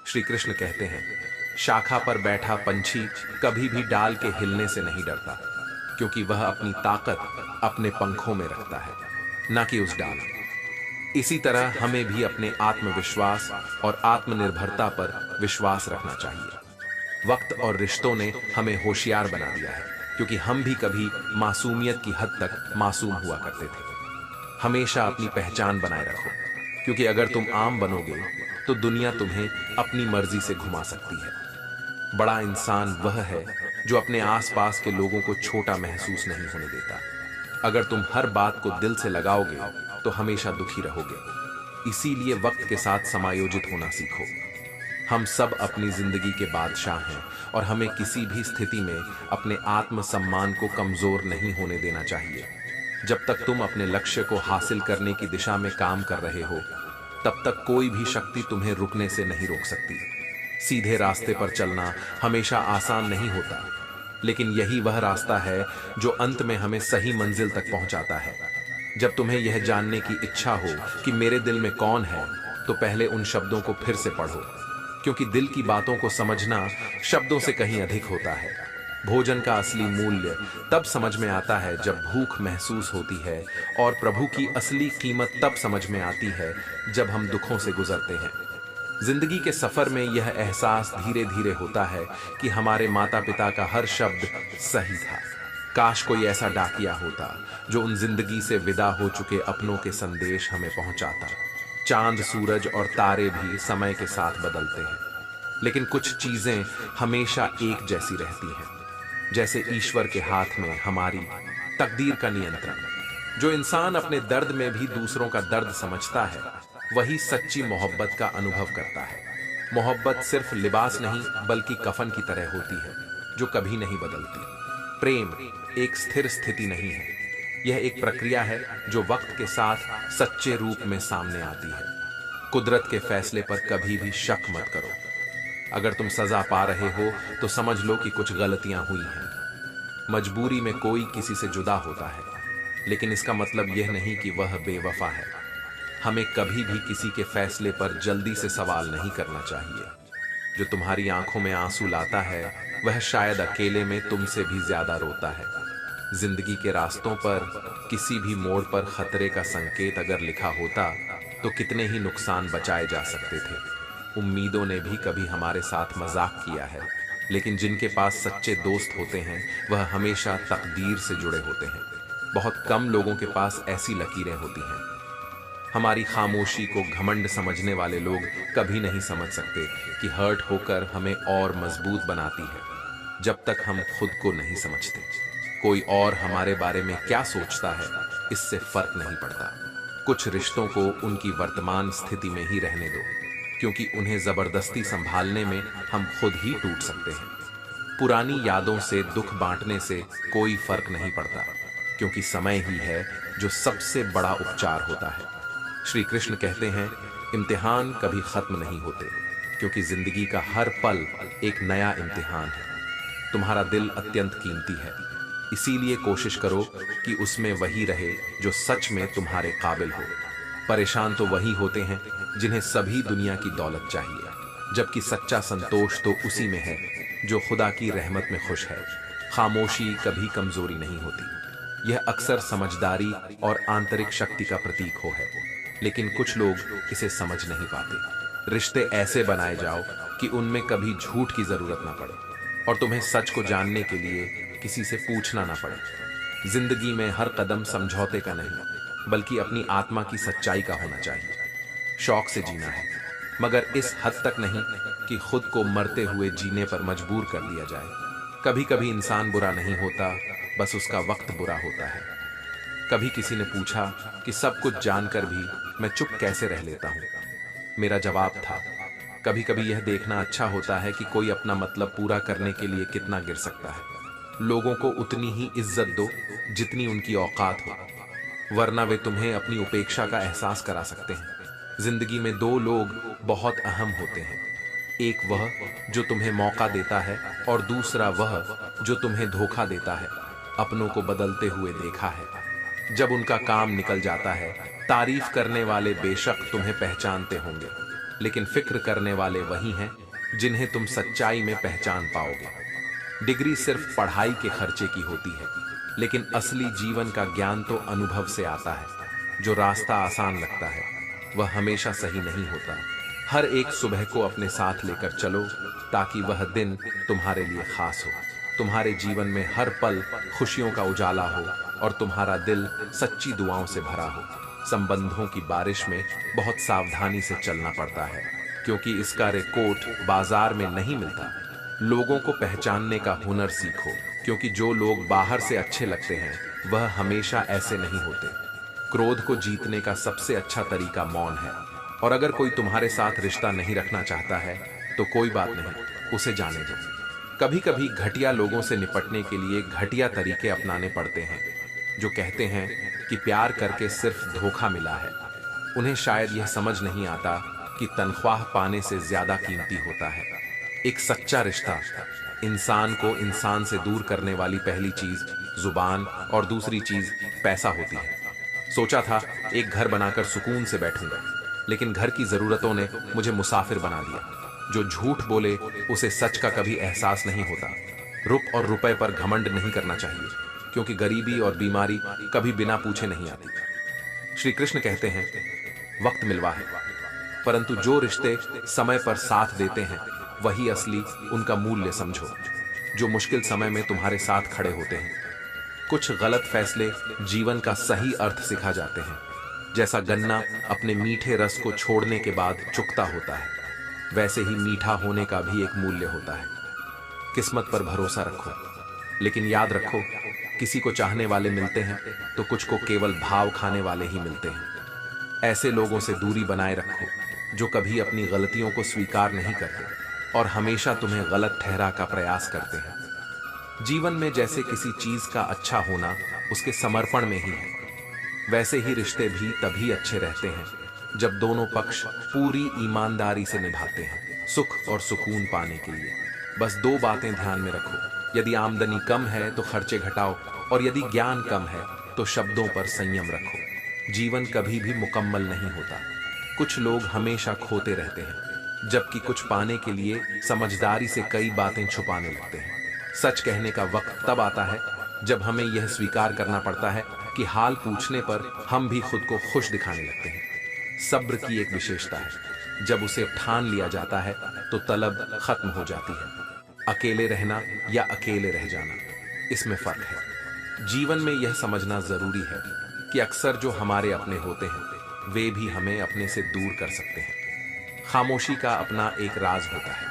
श्री कृष्ण कहते हैं, शाखा पर बैठा पंछी कभी भी डाल के हिलने से नहीं डरता, क्योंकि वह अपनी ताकत अपने पंखों में रखता है, ना कि उस डाल। इसी तरह हमें भी अपने आत्मविश्वास और आत्मनिर्भरता पर विश्वास रखना चाहिए। वक्त और रिश्तों ने हमें होशियार बना दिया है, क्योंकि हम भी कभी मासूमियत की हद तक मासूम हुआ करते थे। हमेशा अपनी पहचान बनाए रखो, क्योंकि अगर तुम आम बनोगे तो दुनिया तुम्हें अपनी मर्जी से घुमा सकती है। बड़ा इंसान वह है जो अपने आसपास के लोगों को छोटा महसूस नहीं होने देता। अगर तुम हर बात को दिल से लगाओगे तो हमेशा दुखी रहोगे। इसीलिए वक्त के साथ समायोजित होना सीखो। हम सब अपनी जिंदगी के बादशाह हैं और हमें किसी भी स्थिति में अपने आत्मसम्मान को कमजोर नहीं होने देना चाहिए। जब तक तुम अपने लक्ष्य को हासिल करने की दिशा में काम कर रहे हो, तब तक कोई भी शक्ति तुम्हें रुकने से नहीं रोक सकती। सीधे रास्ते पर चलना हमेशा आसान नहीं होता, लेकिन यही वह रास्ता है जो अंत में हमें सही मंजिल तक पहुंचाता है। जब तुम्हें यह जानने की इच्छा हो कि मेरे दिल में कौन है, तो पहले उन शब्दों को फिर से पढ़ो, क्योंकि दिल की बातों को समझना शब्दों से कहीं अधिक होता है। भोजन का असली मूल्य तब समझ में आता है जब भूख महसूस होती है, और प्रभु की असली कीमत तब समझ में आती है जब हम दुखों से गुजरते हैं। जिंदगी के सफर में यह एहसास धीरे धीरे होता है कि हमारे माता पिता का हर शब्द सही था। काश कोई ऐसा डाकिया होता जो उन जिंदगी से विदा हो चुके अपनों के संदेश हमें पहुंचाता। चांद, सूरज और तारे भी समय के साथ बदलते हैं, लेकिन कुछ चीजें हमेशा एक जैसी रहती हैं, जैसे ईश्वर के हाथ में हमारी तकदीर का नियंत्रण। जो इंसान अपने दर्द में भी दूसरों का दर्द समझता है, वही सच्ची मोहब्बत का अनुभव करता है। मोहब्बत सिर्फ लिबास नहीं, बल्कि कफन की तरह होती है जो कभी नहीं बदलती। प्रेम एक स्थिर स्थिति नहीं है, यह एक प्रक्रिया है जो वक्त के साथ सच्चे रूप में सामने आती है। कुदरत के फैसले पर कभी भी शक मत करो। अगर तुम सजा पा रहे हो तो समझ लो कि कुछ गलतियां हुई हैं। मजबूरी में कोई किसी से जुदा होता है, लेकिन इसका मतलब यह नहीं कि वह बेवफा है। हमें कभी भी किसी के फैसले पर जल्दी से सवाल नहीं करना चाहिए। जो तुम्हारी आंखों में आंसू लाता है, वह शायद अकेले में तुमसे भी ज्यादा रोता है। जिंदगी के रास्तों पर किसी भी मोड़ पर खतरे का संकेत अगर लिखा होता, तो कितने ही नुकसान बचाए जा सकते थे। उम्मीदों ने भी कभी हमारे साथ मजाक किया है, लेकिन जिनके पास सच्चे दोस्त होते हैं, वह हमेशा तकदीर से जुड़े होते हैं। बहुत कम लोगों के पास ऐसी लकीरें होती हैं। हमारी खामोशी को घमंड समझने वाले लोग कभी नहीं समझ सकते कि हर्ट होकर हमें और मजबूत बनाती है। जब तक हम खुद को नहीं समझते, कोई और हमारे बारे में क्या सोचता है, इससे फर्क नहीं पड़ता। कुछ रिश्तों को उनकी वर्तमान स्थिति में ही रहने दो, क्योंकि उन्हें जबरदस्ती संभालने में हम खुद ही टूट सकते हैं। पुरानी यादों से दुख बांटने से कोई फर्क नहीं पड़ता, क्योंकि समय ही है जो सबसे बड़ा उपचार होता है। श्री कृष्ण कहते हैं, इम्तिहान कभी खत्म नहीं होते, क्योंकि जिंदगी का हर पल एक नया इम्तिहान है। तुम्हारा दिल अत्यंत कीमती है, इसीलिए कोशिश करो कि उसमें वही रहे जो सच में तुम्हारे काबिल हो। परेशान तो वही होते हैं जिन्हें सभी दुनिया की दौलत चाहिए, जबकि सच्चा संतोष तो उसी में है जो खुदा की रहमत में खुश है। खामोशी कभी कमजोरी नहीं होती, यह अक्सर समझदारी और आंतरिक शक्ति का प्रतीक है। लेकिन कुछ लोग इसे समझ नहीं पाते। रिश्ते ऐसे बनाए जाओ कि उनमें कभी झूठ की जरूरत ना पड़े और तुम्हें सच को जानने के लिए किसी से पूछना ना पड़े। जिंदगी में हर कदम समझौते का नहीं, बल्कि अपनी आत्मा की सच्चाई का होना चाहिए। शौक से जीना है, मगर इस हद तक नहीं कि खुद को मरते हुए जीने पर मजबूर कर दिया जाए। कभी कभी इंसान बुरा नहीं होता, बस उसका वक्त बुरा होता है। कभी किसी ने पूछा कि सब कुछ जानकर भी मैं चुप कैसे रह लेता हूं। मेरा जवाब था, कभी कभी यह देखना अच्छा होता है कि कोई अपना मतलब पूरा करने के लिए कितना गिर सकता है। लोगों को उतनी ही इज्जत दो जितनी उनकी औकात हो, वरना वे तुम्हें अपनी उपेक्षा का एहसास करा सकते हैं। जिंदगी में दो लोग बहुत अहम होते हैं, एक वह जो तुम्हें मौका देता है और दूसरा वह जो तुम्हें धोखा देता है। अपनों को बदलते हुए देखा है। जब उनका काम निकल जाता है, तारीफ करने वाले बेशक तुम्हें पहचानते होंगे, लेकिन फिक्र करने वाले वही हैं जिन्हें तुम सच्चाई में पहचान पाओगे। डिग्री सिर्फ पढ़ाई के खर्चे की होती है, लेकिन असली जीवन का ज्ञान तो अनुभव से आता है। जो रास्ता आसान लगता है वह हमेशा सही नहीं होता। हर एक सुबह को अपने साथ लेकर चलो ताकि वह दिन तुम्हारे लिए खास हो। तुम्हारे जीवन में हर पल खुशियों का उजाला हो और तुम्हारा दिल सच्ची दुआओं से भरा हो। संबंधों की बारिश में बहुत सावधानी से चलना पड़ता है, क्योंकि इसका रिकॉर्ड बाजार में नहीं मिलता। लोगों को पहचानने का हुनर सीखो, क्योंकि जो लोग बाहर से अच्छे लगते हैं वह हमेशा ऐसे नहीं होते। क्रोध को जीतने का सबसे अच्छा तरीका मौन है, और अगर कोई तुम्हारे साथ रिश्ता नहीं रखना चाहता है तो कोई बात नहीं, उसे जाने दो। कभी कभी घटिया लोगों से निपटने के लिए घटिया तरीके अपनाने पड़ते हैं। जो कहते हैं कि प्यार करके सिर्फ धोखा मिला है, उन्हें शायद यह समझ नहीं आता कि तनख्वाह पाने से ज्यादा कीमती होता है। एक सच्चा रिश्ता इंसान को इंसान से दूर करने वाली पहली चीज जुबान और दूसरी चीज पैसा होती है। सोचा था एक घर बनाकर सुकून से बैठूंगा, लेकिन घर की जरूरतों ने मुझे मुसाफिर बना दिया। जो झूठ बोले उसे सच का कभी एहसास नहीं होता। रुप और रुपए पर घमंड नहीं करना चाहिए, क्योंकि गरीबी और बीमारी कभी बिना पूछे नहीं आती। श्री कृष्ण कहते हैं, वक्त मिलवा है, परंतु जो रिश्ते समय पर साथ देते हैं वही असली उनका मूल्य समझो। जो मुश्किल समय में तुम्हारे साथ खड़े होते हैं। कुछ गलत फैसले जीवन का सही अर्थ सिखा जाते हैं। जैसा गन्ना अपने मीठे रस को छोड़ने के बाद चुकता होता है, वैसे ही मीठा होने का भी एक मूल्य होता है। किस्मत पर भरोसा रखो, लेकिन याद रखो, किसी को चाहने वाले मिलते हैं तो कुछ को केवल भाव खाने वाले ही मिलते हैं। ऐसे लोगों से दूरी बनाए रखो जो कभी अपनी गलतियों को स्वीकार नहीं करते और हमेशा तुम्हें गलत ठहरा का प्रयास करते हैं। जीवन में जैसे किसी चीज का अच्छा होना उसके समर्पण में ही है, वैसे ही रिश्ते भी तभी अच्छे रहते हैं जब दोनों पक्ष पूरी ईमानदारी से निभाते हैं, सुख और सुकून पाने के लिए। बस दो बातें ध्यान में रखो, यदि आमदनी कम है तो खर्चे घटाओ, और यदि ज्ञान कम है तो शब्दों पर संयम रखो। जीवन कभी भी मुकम्मल नहीं होता। कुछ लोग हमेशा खोते रहते हैं, जबकि कुछ पाने के लिए समझदारी से कई बातें छुपाने लगते हैं। सच कहने का वक्त तब आता है जब हमें यह स्वीकार करना पड़ता है कि हाल पूछने पर हम भी खुद को खुश दिखाने लगते हैं। सब्र की एक विशेषता है, जब उसे ठान लिया जाता है तो तलब खत्म हो जाती है। अकेले रहना या अकेले रह जाना, इसमें फर्क है। जीवन में यह समझना जरूरी है कि अक्सर जो हमारे अपने होते हैं वे भी हमें अपने से दूर कर सकते हैं। खामोशी का अपना एक राज होता है।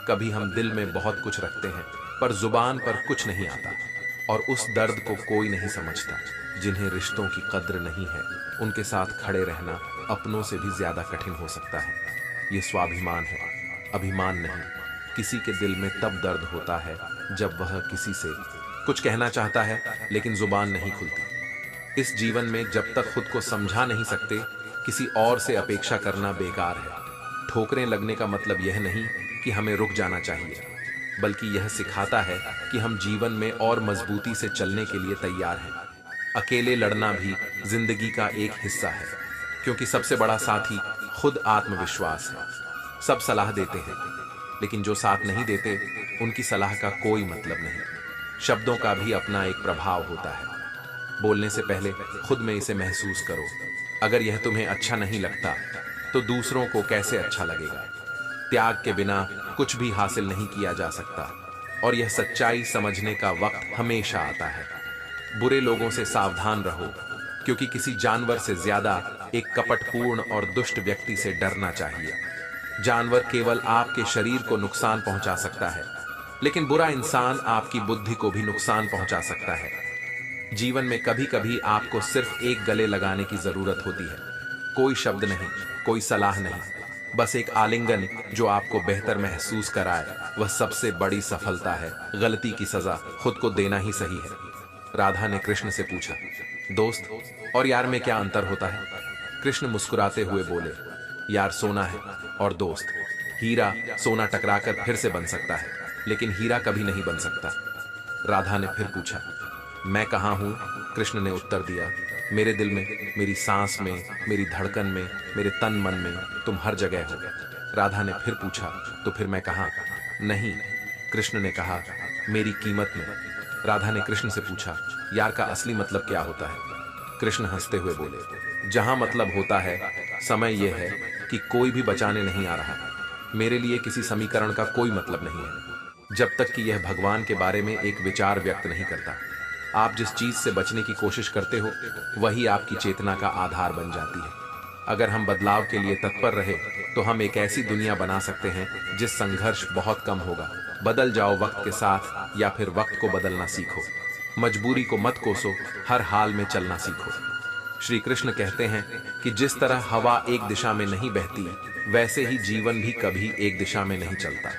कभी हम दिल में बहुत कुछ रखते हैं पर जुबान पर कुछ नहीं आता, और उस दर्द को कोई नहीं समझता। जिन्हें रिश्तों की कद्र नहीं है उनके साथ खड़े रहना अपनों से भी ज्यादा कठिन हो सकता है। ये स्वाभिमान है, अभिमान नहीं। किसी के दिल में तब दर्द होता है जब वह किसी से कुछ कहना चाहता है लेकिन जुबान नहीं खुलती। इस जीवन में जब तक खुद को समझा नहीं सकते, किसी और से अपेक्षा करना बेकार है। ठोकरें लगने का मतलब यह नहीं कि हमें रुक जाना चाहिए, बल्कि यह सिखाता है कि हम जीवन में और मजबूती से चलने के लिए तैयार हैं। अकेले लड़ना भी जिंदगी का एक हिस्सा है, क्योंकि सबसे बड़ा साथी खुद आत्मविश्वास है। सब सलाह देते हैं, लेकिन जो साथ नहीं देते उनकी सलाह का कोई मतलब नहीं। शब्दों का भी अपना एक प्रभाव होता है। बोलने से पहले खुद में इसे महसूस करो। अगर यह तुम्हें अच्छा नहीं लगता तो दूसरों को कैसे अच्छा लगेगा। त्याग के बिना कुछ भी हासिल नहीं किया जा सकता और यह सच्चाई समझने का वक्त हमेशा आता है। बुरे लोगों से सावधान रहो, क्योंकि किसी जानवर से ज्यादा एक कपटपूर्ण और दुष्ट व्यक्ति से डरना चाहिए। जानवर केवल आपके शरीर को नुकसान पहुंचा सकता है, लेकिन बुरा इंसान आपकी बुद्धि को भी नुकसान पहुंचा सकता है। जीवन में कभी कभी आपको सिर्फ एक गले लगाने की जरूरत होती है। कोई शब्द नहीं, कोई सलाह नहीं, बस एक आलिंगन जो आपको बेहतर महसूस कराए, वह सबसे बड़ी सफलता है। गलती की सजा खुद को देना ही सही है। राधा ने कृष्ण से पूछा, दोस्त और यार में क्या अंतर होता है? कृष्ण मुस्कुराते हुए बोले, यार सोना है और दोस्त हीरा। सोना टकराकर फिर से बन सकता है, लेकिन हीरा कभी नहीं बन सकता। राधा ने फिर पूछा, मैं कहाँ हूं? कृष्ण ने उत्तर दिया, मेरे दिल में, मेरी सांस में, मेरी धड़कन में, मेरे तन मन में, तुम हर जगह हो। राधा ने फिर पूछा, तो फिर मैं कहाँ? नहीं, कृष्ण ने कहा, मेरी कीमत में। राधा ने कृष्ण से पूछा, यार का असली मतलब क्या होता है? कृष्ण हंसते हुए बोले, जहां मतलब होता है, समय यह है कि कोई भी बचाने नहीं आ रहा। मेरे लिए किसी समीकरण का कोई मतलब नहीं है, जब तक कि यह भगवान के बारे में एक विचार व्यक्त नहीं करता। आप जिस चीज से बचने की कोशिश करते हो, वही आपकी चेतना का आधार बन जाती है। अगर हम बदलाव के लिए तत्पर रहे, तो हम एक ऐसी दुनिया बना सकते हैं जिस संघर्ष बहुत कम होगा। बदल जाओ वक्त के साथ, या फिर वक्त को बदलना सीखो। मजबूरी को मत कोसो, हर हाल में चलना सीखो। श्री कृष्ण कहते हैं कि जिस तरह हवा एक दिशा में नहीं बहती, वैसे ही जीवन भी कभी एक दिशा में नहीं चलता।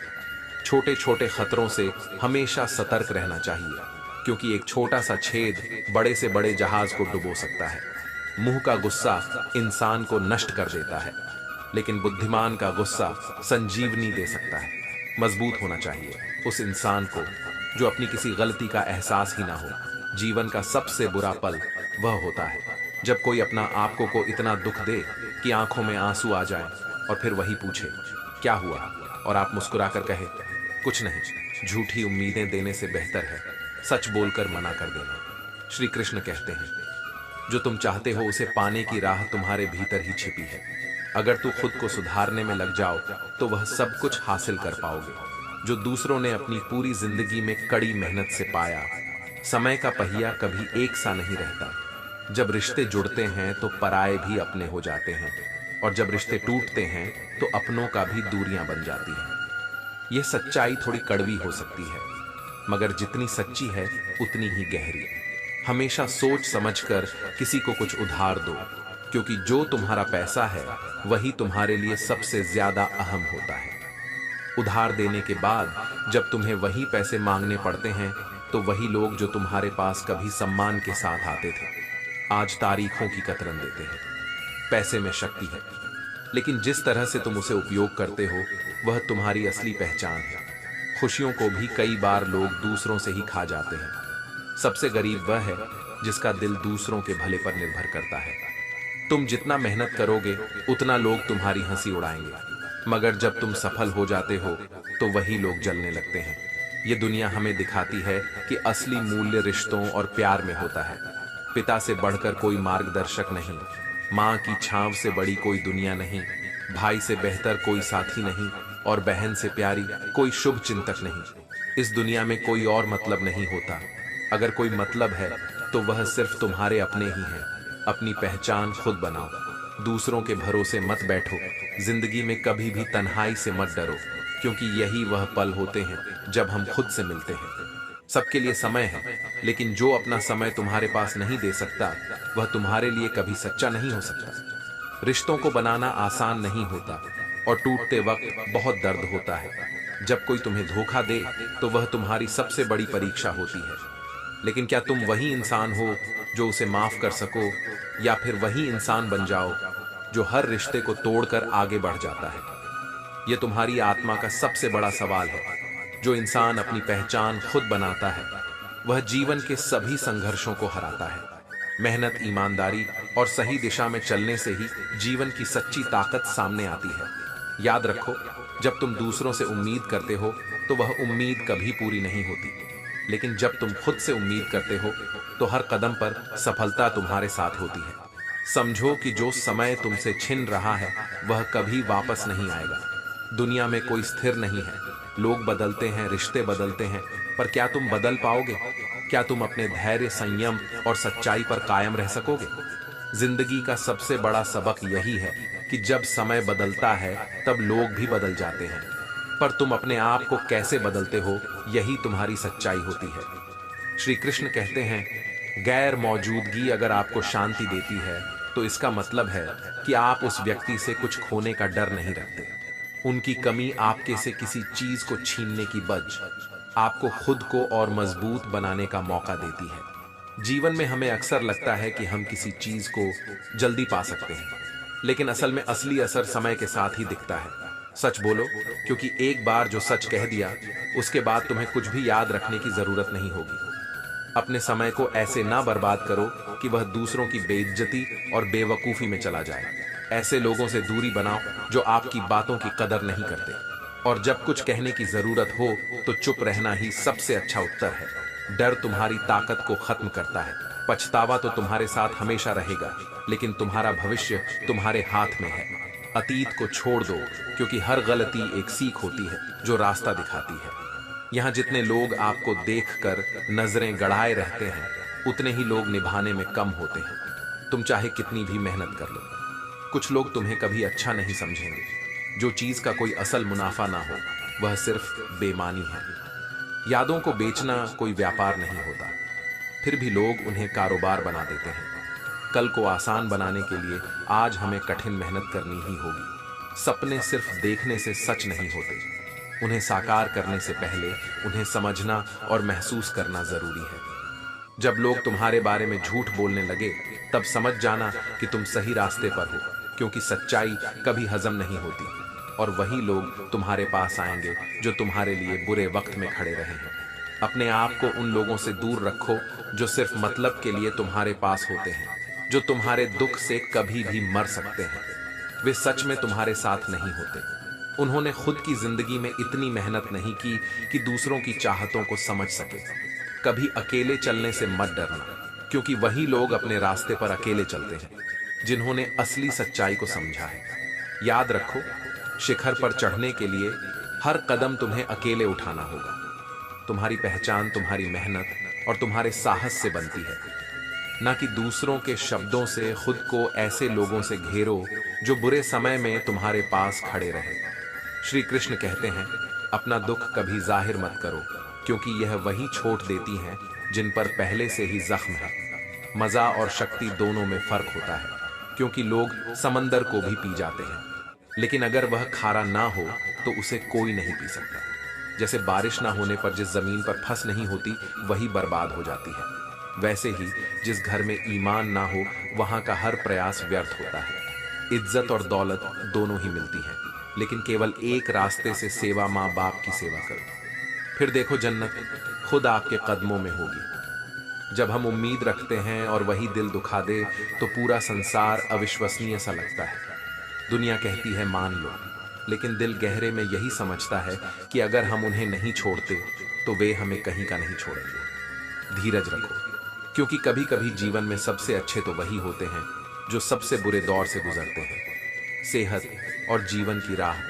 छोटे छोटे खतरों से हमेशा सतर्क रहना चाहिए, क्योंकि एक छोटा सा छेद बड़े से बड़े जहाज को डुबो सकता है। मुंह का गुस्सा इंसान को नष्ट कर देता है, लेकिन बुद्धिमान का गुस्सा संजीवनी दे सकता है। मजबूत होना चाहिए उस इंसान को जो अपनी किसी गलती का एहसास ही ना हो। जीवन का सबसे बुरा पल वह होता है जब कोई अपना आपको को इतना दुख दे कि आंखों में आंसू आ जाए, और फिर वही पूछे, क्या हुआ? और आप मुस्कुराकर कहे, कुछ नहीं। झूठी उम्मीदें देने से बेहतर है सच बोलकर मना कर देना। श्री कृष्ण कहते हैं, जो तुम चाहते हो उसे पाने की राह तुम्हारे भीतर ही छिपी है। अगर तू खुद को सुधारने में लग जाओ, तो वह सब कुछ हासिल कर पाओगे जो दूसरों ने अपनी पूरी जिंदगी में कड़ी मेहनत से पाया। समय का पहिया कभी एक सा नहीं रहता। जब रिश्ते जुड़ते हैं तो पराये भी अपने हो जाते हैं, और जब रिश्ते टूटते हैं तो अपनों का भी दूरियां बन जाती हैं। यह सच्चाई थोड़ी कड़वी हो सकती है, मगर जितनी सच्ची है उतनी ही गहरी। हमेशा सोच समझकर किसी को कुछ उधार दो, क्योंकि जो तुम्हारा पैसा है वही तुम्हारे लिए सबसे ज्यादा अहम होता है। उधार देने के बाद जब तुम्हें वही पैसे मांगने पड़ते हैं, तो वही लोग जो तुम्हारे पास कभी सम्मान के साथ आते थे, आज तारीखों की कतरन देते हैं। पैसे में शक्ति है, लेकिन जिस तरह से तुम उसे उपयोग करते हो, वह तुम्हारी असली पहचान है। खुशियों को भी कई बार लोग दूसरों से ही खा जाते हैं। सबसे गरीब वह है जिसका दिल दूसरों के भले पर निर्भर करता है। तुम जितना मेहनत करोगे, उतना लोग तुम्हारी हंसी उड़ाएंगे, मगर जब तुम सफल हो जाते हो तो वही लोग जलने लगते हैं। ये दुनिया हमें दिखाती है कि असली मूल्य रिश्तों और प्यार में होता है। पिता से बढ़कर कोई मार्गदर्शक नहीं, माँ की छांव से बड़ी कोई दुनिया नहीं, भाई से बेहतर कोई साथी नहीं, और बहन से प्यारी कोई शुभ चिंतक नहीं। इस दुनिया में कोई और मतलब नहीं होता। अगर कोई मतलब है तो वह सिर्फ तुम्हारे अपने ही है। अपनी पहचान खुद बनाओ, दूसरों के भरोसे मत बैठो। जिंदगी में कभी भी तन्हाई से मत डरो, क्योंकि यही वह पल होते हैं जब हम खुद से मिलते हैं। सबके लिए समय है, लेकिन जो अपना समय तुम्हारे पास नहीं दे सकता, वह तुम्हारे लिए कभी सच्चा नहीं हो सकता। रिश्तों को बनाना आसान नहीं होता, और टूटते वक्त बहुत दर्द होता है। जब कोई तुम्हें धोखा दे तो वह तुम्हारी सबसे बड़ी परीक्षा होती है। लेकिन क्या तुम वही इंसान हो जो उसे माफ कर सको, या फिर वही इंसान बन जाओ जो हर रिश्ते को तोड़कर आगे बढ़ जाता है? यह तुम्हारी आत्मा का सबसे बड़ा सवाल है। जो इंसान अपनी पहचान खुद बनाता है, वह जीवन के सभी संघर्षों को हराता है। मेहनत, ईमानदारी और सही दिशा में चलने से ही जीवन की सच्ची ताकत सामने आती है। याद रखो, जब तुम दूसरों से उम्मीद करते हो तो वह उम्मीद कभी पूरी नहीं होती, लेकिन जब तुम खुद से उम्मीद करते हो तो हर कदम पर सफलता तुम्हारे साथ होती है। समझो कि जो समय तुमसे छिन रहा है वह कभी वापस नहीं आएगा। दुनिया में कोई स्थिर नहीं है। लोग बदलते हैं, रिश्ते बदलते हैं, पर क्या तुम बदल पाओगे? क्या तुम अपने धैर्य, संयम और सच्चाई पर कायम रह सकोगे? जिंदगी का सबसे बड़ा सबक यही है कि जब समय बदलता है तब लोग भी बदल जाते हैं, पर तुम अपने आप को कैसे बदलते हो, यही तुम्हारी सच्चाई होती है। श्री कृष्ण कहते हैं, गैर मौजूदगी अगर आपको शांति देती है तो इसका मतलब है कि आप उस व्यक्ति से कुछ खोने का डर नहीं रखते। उनकी कमी आपके से किसी चीज को छीनने की बज आपको खुद को और मजबूत बनाने का मौका देती है। जीवन में हमें अक्सर लगता है कि हम किसी चीज को जल्दी पा सकते हैं, लेकिन असल में असली असर समय के साथ ही दिखता है। सच बोलो, क्योंकि एक बार जो सच कह दिया उसके बाद तुम्हें कुछ भी याद रखने की जरूरत नहीं होगी। अपने समय को ऐसे ना बर्बाद करो कि वह दूसरों की बेइज्जती और बेवकूफी में चला जाए। ऐसे लोगों से दूरी बनाओ जो आपकी बातों की कदर नहीं करते, और जब कुछ कहने की जरूरत हो तो चुप रहना ही सबसे अच्छा उत्तर है। डर तुम्हारी ताकत को खत्म करता है। पछतावा तो तुम्हारे साथ हमेशा रहेगा, लेकिन तुम्हारा भविष्य तुम्हारे हाथ में है। अतीत को छोड़ दो, क्योंकि हर गलती एक सीख होती है जो रास्ता दिखाती है। यहाँ जितने लोग आपको देखकर नजरें गड़ाए रहते हैं, उतने ही लोग निभाने में कम होते हैं। तुम चाहे कितनी भी मेहनत कर लो, कुछ लोग तुम्हें कभी अच्छा नहीं समझेंगे। जो चीज का कोई असल मुनाफा ना हो, वह सिर्फ बेमानी है। यादों को बेचना कोई व्यापार नहीं होता, फिर भी लोग उन्हें कारोबार बना देते हैं। कल को आसान बनाने के लिए आज हमें कठिन मेहनत करनी ही होगी। सपने सिर्फ देखने से सच नहीं होते, उन्हें साकार करने से पहले उन्हें समझना और महसूस करना जरूरी है। जब लोग तुम्हारे बारे में झूठ बोलने लगे, तब समझ जाना कि तुम सही रास्ते पर हो, क्योंकि सच्चाई कभी हजम नहीं होती, और वही लोग तुम्हारे पास आएंगे जो तुम्हारे लिए बुरे वक्त में खड़े रहे हैं। अपने आप को उन लोगों से दूर रखो जो सिर्फ मतलब के लिए तुम्हारे पास होते हैं, जो तुम्हारे दुख से कभी भी मर सकते हैं। वे सच में तुम्हारे साथ नहीं होते। उन्होंने खुद की जिंदगी में इतनी मेहनत नहीं की कि दूसरों की चाहतों को समझ सके। कभी अकेले चलने से मत डरना, क्योंकि वही लोग अपने रास्ते पर अकेले चलते हैं जिन्होंने असली सच्चाई को समझा है। याद रखो, शिखर पर चढ़ने के लिए हर कदम तुम्हें अकेले उठाना होगा। तुम्हारी पहचान तुम्हारी मेहनत और तुम्हारे साहस से बनती है, ना कि दूसरों के शब्दों से। खुद को ऐसे लोगों से घेरो जो बुरे समय में तुम्हारे पास खड़े रहे। श्री कृष्ण कहते हैं, अपना दुख कभी जाहिर मत करो, क्योंकि यह वही छोड़ देती हैं जिन पर पहले से ही जख्म है। मजा और शक्ति दोनों में फर्क होता है, क्योंकि लोग समंदर को भी पी जाते हैं, लेकिन अगर वह खारा ना हो तो उसे कोई नहीं पी सकता। जैसे बारिश ना होने पर जिस जमीन पर फंस नहीं होती वही बर्बाद हो जाती है, वैसे ही जिस घर में ईमान ना हो वहां का हर प्रयास व्यर्थ होता है। इज्जत और दौलत दोनों ही मिलती है, लेकिन केवल एक रास्ते से, सेवा, माँ बाप की सेवा करो। फिर देखो, जन्नत खुद आपके कदमों में होगी। जब हम उम्मीद रखते हैं और वही दिल दुखा दे तो पूरा संसार अविश्वसनीय सा लगता है। दुनिया कहती है मान लो, लेकिन दिल गहरे में यही समझता है कि अगर हम उन्हें नहीं छोड़ते तो वे हमें कहीं का नहीं छोड़ेंगे। धीरज रखो, क्योंकि कभी कभी जीवन में सबसे अच्छे तो वही होते हैं जो सबसे बुरे दौर से गुजरते हैं। सेहत और जीवन की राह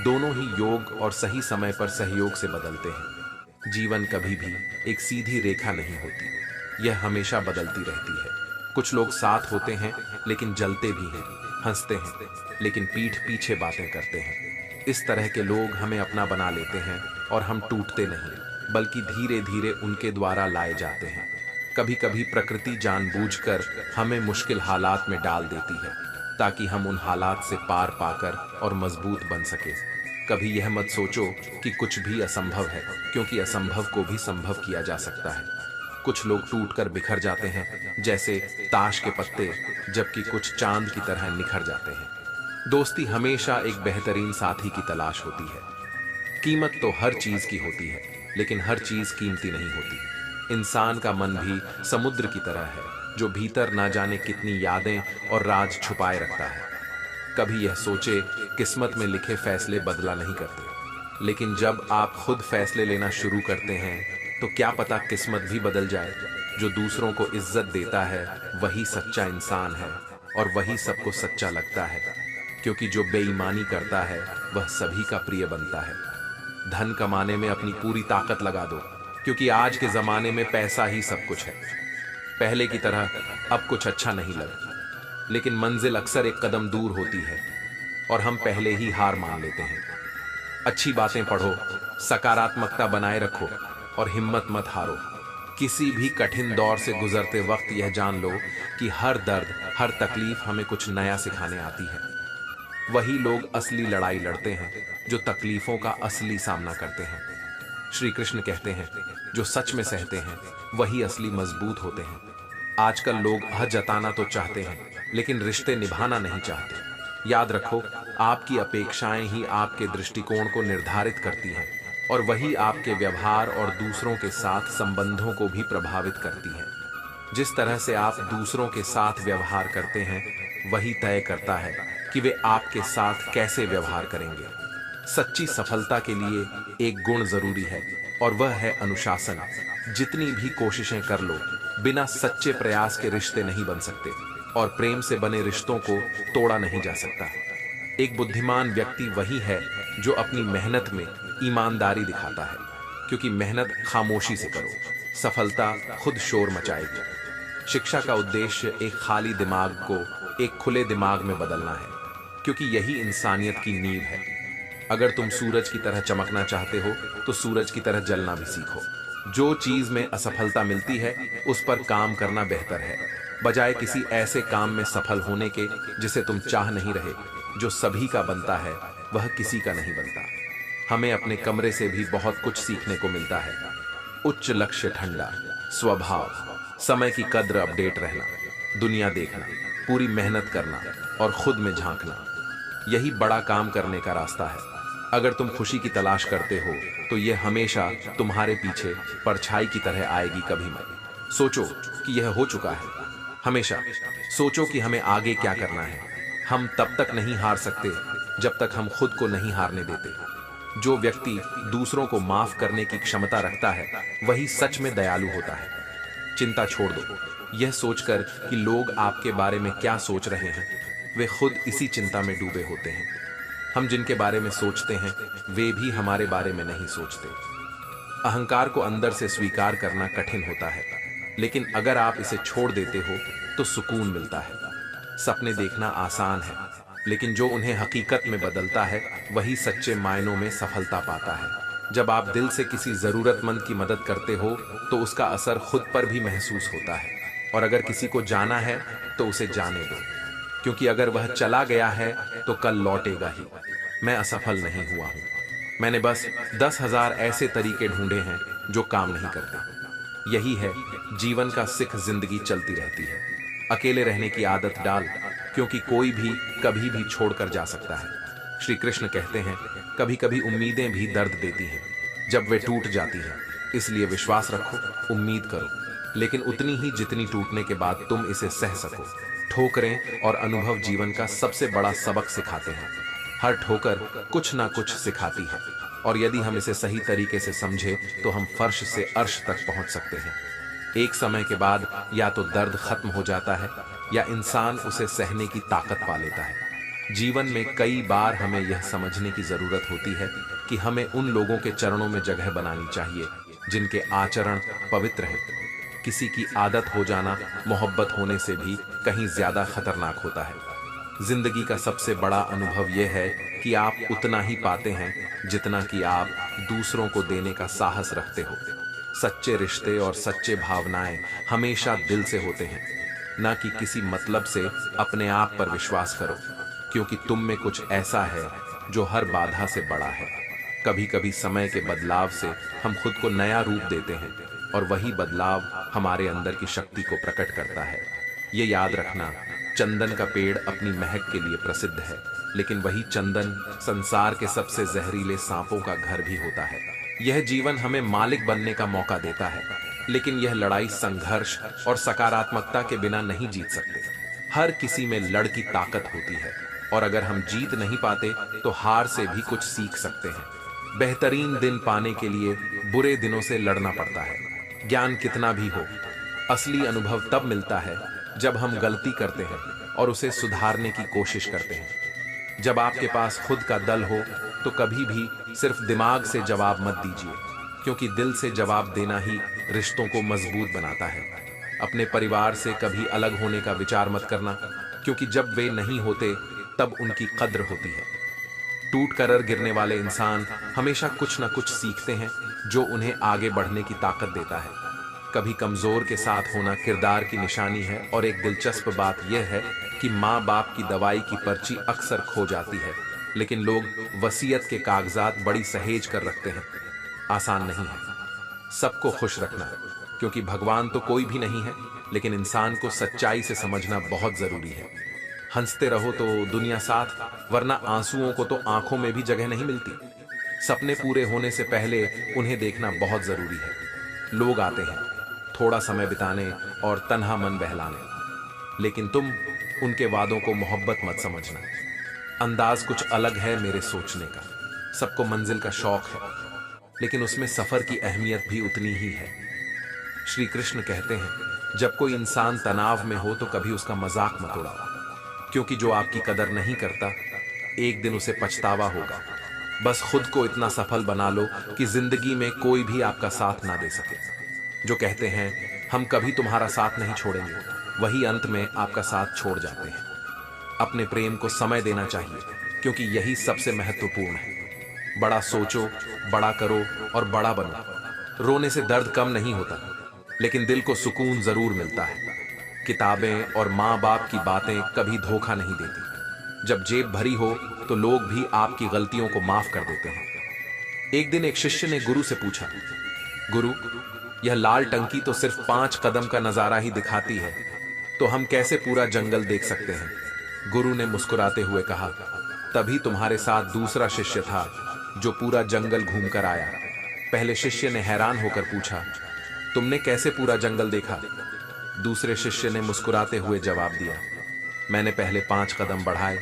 दोनों ही योग और सही समय पर सहयोग से बदलते हैं। जीवन कभी भी एक सीधी रेखा नहीं होती, यह हमेशा बदलती रहती है। कुछ लोग साथ होते हैं लेकिन जलते भी हैं, हंसते हैं लेकिन पीठ पीछे बातें करते हैं। इस तरह के लोग हमें अपना बना लेते हैं और हम टूटते नहीं, बल्कि धीरे धीरे उनके द्वारा लाए जाते हैं। कभी कभी प्रकृति जानबूझकर हमें मुश्किल हालात में डाल देती है, ताकि हम उन हालात से पार पाकर और मजबूत बन सके। कभी यह मत सोचो कि कुछ भी असंभव है, क्योंकि असंभव को भी संभव किया जा सकता है। कुछ लोग टूटकर बिखर जाते हैं जैसे ताश के पत्ते, जबकि कुछ चांद की तरह निखर जाते हैं। दोस्ती हमेशा एक बेहतरीन साथी की तलाश होती है। कीमत तो हर चीज की होती है, लेकिन हर चीज कीमती नहीं होती। इंसान का मन भी समुद्र की तरह है, जो भीतर ना जाने कितनी यादें और राज छुपाए रखता है। कभी यह सोचे, किस्मत में लिखे फैसले बदला नहीं करते, लेकिन जब आप खुद फैसले लेना शुरू करते हैं तो क्या पता किस्मत भी बदल जाए। जो दूसरों को इज्जत देता है वही सच्चा इंसान है, और वही सबको सच्चा लगता है, क्योंकि जो बेईमानी करता है वह सभी का प्रिय बनता है। धन कमाने में अपनी पूरी ताकत लगा दो, क्योंकि आज के जमाने में पैसा ही सब कुछ है। पहले की तरह अब कुछ अच्छा नहीं लगा, लेकिन मंजिल अक्सर एक कदम दूर होती है और हम पहले ही हार मान लेते हैं। अच्छी बातें पढ़ो, सकारात्मकता बनाए रखो और हिम्मत मत हारो। किसी भी कठिन दौर से गुजरते वक्त यह जान लो कि हर दर्द, हर तकलीफ हमें कुछ नया सिखाने आती है। वही लोग असली लड़ाई लड़ते हैं जो तकलीफों का असली सामना करते हैं। श्री कृष्ण कहते हैं, जो सच में सहते हैं वही असली मजबूत होते हैं। आजकल लोग हद जताना तो चाहते हैं, लेकिन रिश्ते निभाना नहीं चाहते। याद रखो, आपकी अपेक्षाएं ही आपके दृष्टिकोण को निर्धारित करती हैं और वही आपके व्यवहार और दूसरों के साथ संबंधों को भी प्रभावित करती हैं। जिस तरह से आप दूसरों के साथ व्यवहार करते हैं, वही तय करता है कि वे आपके साथ कैसे व्यवहार करेंगे। सच्ची सफलता के लिए एक गुण जरूरी है और वह है अनुशासन। जितनी भी कोशिशें कर लो, बिना सच्चे प्रयास के रिश्ते नहीं बन सकते और प्रेम से बने रिश्तों को तोड़ा नहीं जा सकता। एक बुद्धिमान व्यक्ति वही है जो अपनी मेहनत में ईमानदारी दिखाता है, क्योंकि मेहनत खामोशी से करो, सफलता खुद शोर मचाएगी। शिक्षा का उद्देश्य एक खाली दिमाग को एक खुले दिमाग में बदलना है, क्योंकि यही इंसानियत की नींव है। अगर तुम सूरज की तरह चमकना चाहते हो तो सूरज की तरह जलना भी सीखो। जो चीज में असफलता मिलती है उस पर काम करना बेहतर है, बजाय किसी ऐसे काम में सफल होने के जिसे तुम चाह नहीं रहे। जो सभी का बनता है वह किसी का नहीं बनता। हमें अपने कमरे से भी बहुत कुछ सीखने को मिलता है। उच्च लक्ष्य, ठंडा स्वभाव, समय की कद्र, अपडेट रहना, दुनिया देखना, पूरी मेहनत करना और खुद में झांकना, यही बड़ा काम करने का रास्ता है। अगर तुम खुशी की तलाश करते हो तो यह हमेशा तुम्हारे पीछे परछाई की तरह आएगी। कभी मत सोचो कि यह हो चुका है, हमेशा सोचो कि हमें आगे क्या करना है। हम तब तक नहीं हार सकते जब तक हम खुद को नहीं हारने देते। जो व्यक्ति दूसरों को माफ करने की क्षमता रखता है वही सच में दयालु होता है। चिंता छोड़ दो, यह सोचकर कि लोग आपके बारे में क्या सोच रहे हैं, वे खुद इसी चिंता में डूबे होते हैं। हम जिनके बारे में सोचते हैं वे भी हमारे बारे में नहीं सोचते। अहंकार को अंदर से स्वीकार करना कठिन होता है, लेकिन अगर आप इसे छोड़ देते हो तो सुकून मिलता है। सपने देखना आसान है, लेकिन जो उन्हें हकीकत में बदलता है वही सच्चे मायनों में सफलता पाता है। जब आप दिल से किसी जरूरतमंद की मदद करते हो तो उसका असर खुद पर भी महसूस होता है। और अगर किसी को जाना है तो उसे जाने दो, क्योंकि अगर वह चला गया है तो कल लौटेगा ही। मैं असफल नहीं हुआ हूं, मैंने बस 10,000 ऐसे तरीके ढूंढे हैं जो काम नहीं करते। यही है जीवन का सिख। जिंदगी चलती रहती है। अकेले रहने की आदत डाल, क्योंकि कोई भी कभी भी छोड़कर जा सकता है। श्री कृष्ण कहते हैं, कभी कभी उम्मीदें भी दर्द देती हैं जब वे टूट जाती हैं। इसलिए विश्वास रखो, उम्मीद करो, लेकिन उतनी ही जितनी टूटने के बाद तुम इसे सह सको। ठोकरें और अनुभव जीवन का सबसे बड़ा सबक सिखाते हैं। हर ठोकर कुछ ना कुछ सिखाती है, और यदि हम इसे सही तरीके से समझे तो हम फर्श से अर्श तक पहुंच सकते हैं। एक समय के बाद या तो दर्द खत्म हो जाता है या इंसान उसे सहने की ताकत पा लेता है। जीवन में कई बार हमें यह समझने की जरूरत होती है कि हमें उन लोगों के चरणों में जगह बनानी चाहिए जिनके आचरण पवित्र हैं। किसी की आदत हो जाना मोहब्बत होने से भी कहीं ज्यादा खतरनाक होता है। जिंदगी का सबसे बड़ा अनुभव यह है कि आप उतना ही पाते हैं जितना कि आप दूसरों को देने का साहस रखते हो। सच्चे रिश्ते और सच्चे भावनाएं हमेशा दिल से होते हैं, ना कि किसी मतलब से। अपने आप पर विश्वास करो, क्योंकि तुम में कुछ ऐसा है जो हर बाधा से बड़ा है। कभी कभी समय के बदलाव से हम खुद को नया रूप देते हैं, और वही बदलाव हमारे अंदर की शक्ति को प्रकट करता है। ये याद रखना, चंदन का पेड़ अपनी महक के लिए प्रसिद्ध है, लेकिन वही चंदन संसार के सबसे जहरीले सांपों का घर भी होता है। यह जीवन हमें मालिक बनने का मौका देता है, लेकिन यह लड़ाई संघर्ष और सकारात्मकता के बिना नहीं जीत सकते। हर किसी में लड़ की ताकत होती है, और अगर हम जीत नहीं पाते तो हार से भी कुछ सीख सकते हैं। बेहतरीन दिन पाने के लिए बुरे दिनों से लड़ना पड़ता है। ज्ञान कितना भी हो, असली अनुभव तब मिलता है जब हम गलती करते हैं और उसे सुधारने की कोशिश करते हैं। जब आपके पास खुद का दल हो तो कभी भी सिर्फ दिमाग से जवाब मत दीजिए, क्योंकि दिल से जवाब देना ही रिश्तों को मजबूत बनाता है। अपने परिवार से कभी अलग होने का विचार मत करना, क्योंकि जब वे नहीं होते तब उनकी कद्र होती है। टूट कर गिरने वाले इंसान हमेशा कुछ न कुछ सीखते हैं जो उन्हें आगे बढ़ने की ताकत देता है। कभी कमजोर के साथ होना किरदार की निशानी है। और एक दिलचस्प बात यह है कि माँ बाप की दवाई की पर्ची अक्सर खो जाती है, लेकिन लोग वसीयत के कागजात बड़ी सहेज कर रखते हैं। आसान नहीं है सबको खुश रखना, क्योंकि भगवान तो कोई भी नहीं है, लेकिन इंसान को सच्चाई से समझना बहुत जरूरी है। हंसते रहो तो दुनिया साथ, वरना आंसुओं को तो आंखों में भी जगह नहीं मिलती। सपने पूरे होने से पहले उन्हें देखना बहुत जरूरी है। लोग आते हैं थोड़ा समय बिताने और तन्हा मन बहलाने, लेकिन तुम उनके वादों को मोहब्बत मत समझना। अंदाज कुछ अलग है मेरे सोचने का। सबको मंजिल का शौक है, लेकिन उसमें सफर की अहमियत भी उतनी ही है। श्री कृष्ण कहते हैं, जब कोई इंसान तनाव में हो तो कभी उसका मजाक मत उड़ाओ, क्योंकि जो आपकी कदर नहीं करता एक दिन उसे पछतावा होगा। बस खुद को इतना सफल बना लो कि जिंदगी में कोई भी आपका साथ ना दे सके। जो कहते हैं हम कभी तुम्हारा साथ नहीं छोड़ेंगे, वही अंत में आपका साथ छोड़ जाते हैं। अपने प्रेम को समय देना चाहिए, क्योंकि यही सबसे महत्वपूर्ण है। बड़ा सोचो, बड़ा करो और बड़ा बनो। रोने से दर्द कम नहीं होता, लेकिन दिल को सुकून जरूर मिलता है। किताबें और माँ बाप की बातें कभी धोखा नहीं देती। जब जेब भरी हो तो लोग भी आपकी गलतियों को माफ कर देते हैं। एक दिन एक शिष्य ने गुरु से पूछा, गुरु, यह लाल टंकी तो सिर्फ 5 कदम का नजारा ही दिखाती है, तो हम कैसे पूरा जंगल देख सकते हैं? गुरु ने मुस्कुराते हुए कहा, तभी तुम्हारे साथ दूसरा शिष्य था जो पूरा जंगल घूमकर आया। पहले शिष्य ने हैरान होकर पूछा, तुमने कैसे पूरा जंगल देखा? दूसरे शिष्य ने मुस्कुराते हुए जवाब दिया, मैंने पहले 5 कदम बढ़ाए,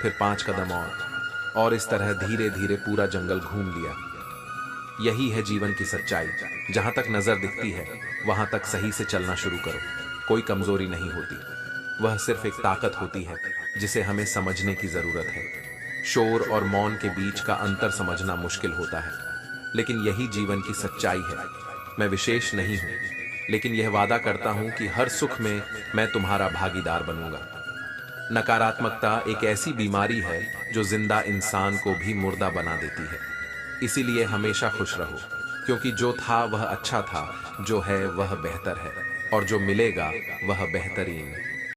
फिर 5 कदम और इस तरह धीरे धीरे पूरा जंगल घूम लिया। यही है जीवन की सच्चाई। जहां तक नजर दिखती है वहां तक सही से चलना शुरू करो। कोई कमजोरी नहीं होती, वह सिर्फ एक ताकत होती है जिसे हमें समझने की जरूरत है। शोर और मौन के बीच का अंतर समझना मुश्किल होता है, लेकिन यही जीवन की सच्चाई है। मैं विशेष नहीं हूं, लेकिन यह वादा करता हूं कि हर सुख में मैं तुम्हारा भागीदार बनूंगा। नकारात्मकता एक ऐसी बीमारी है जो जिंदा इंसान को भी मुर्दा बना देती है। इसीलिए हमेशा खुश रहो, क्योंकि जो था वह अच्छा था, जो है वह बेहतर है, और जो मिलेगा वह बेहतरीन।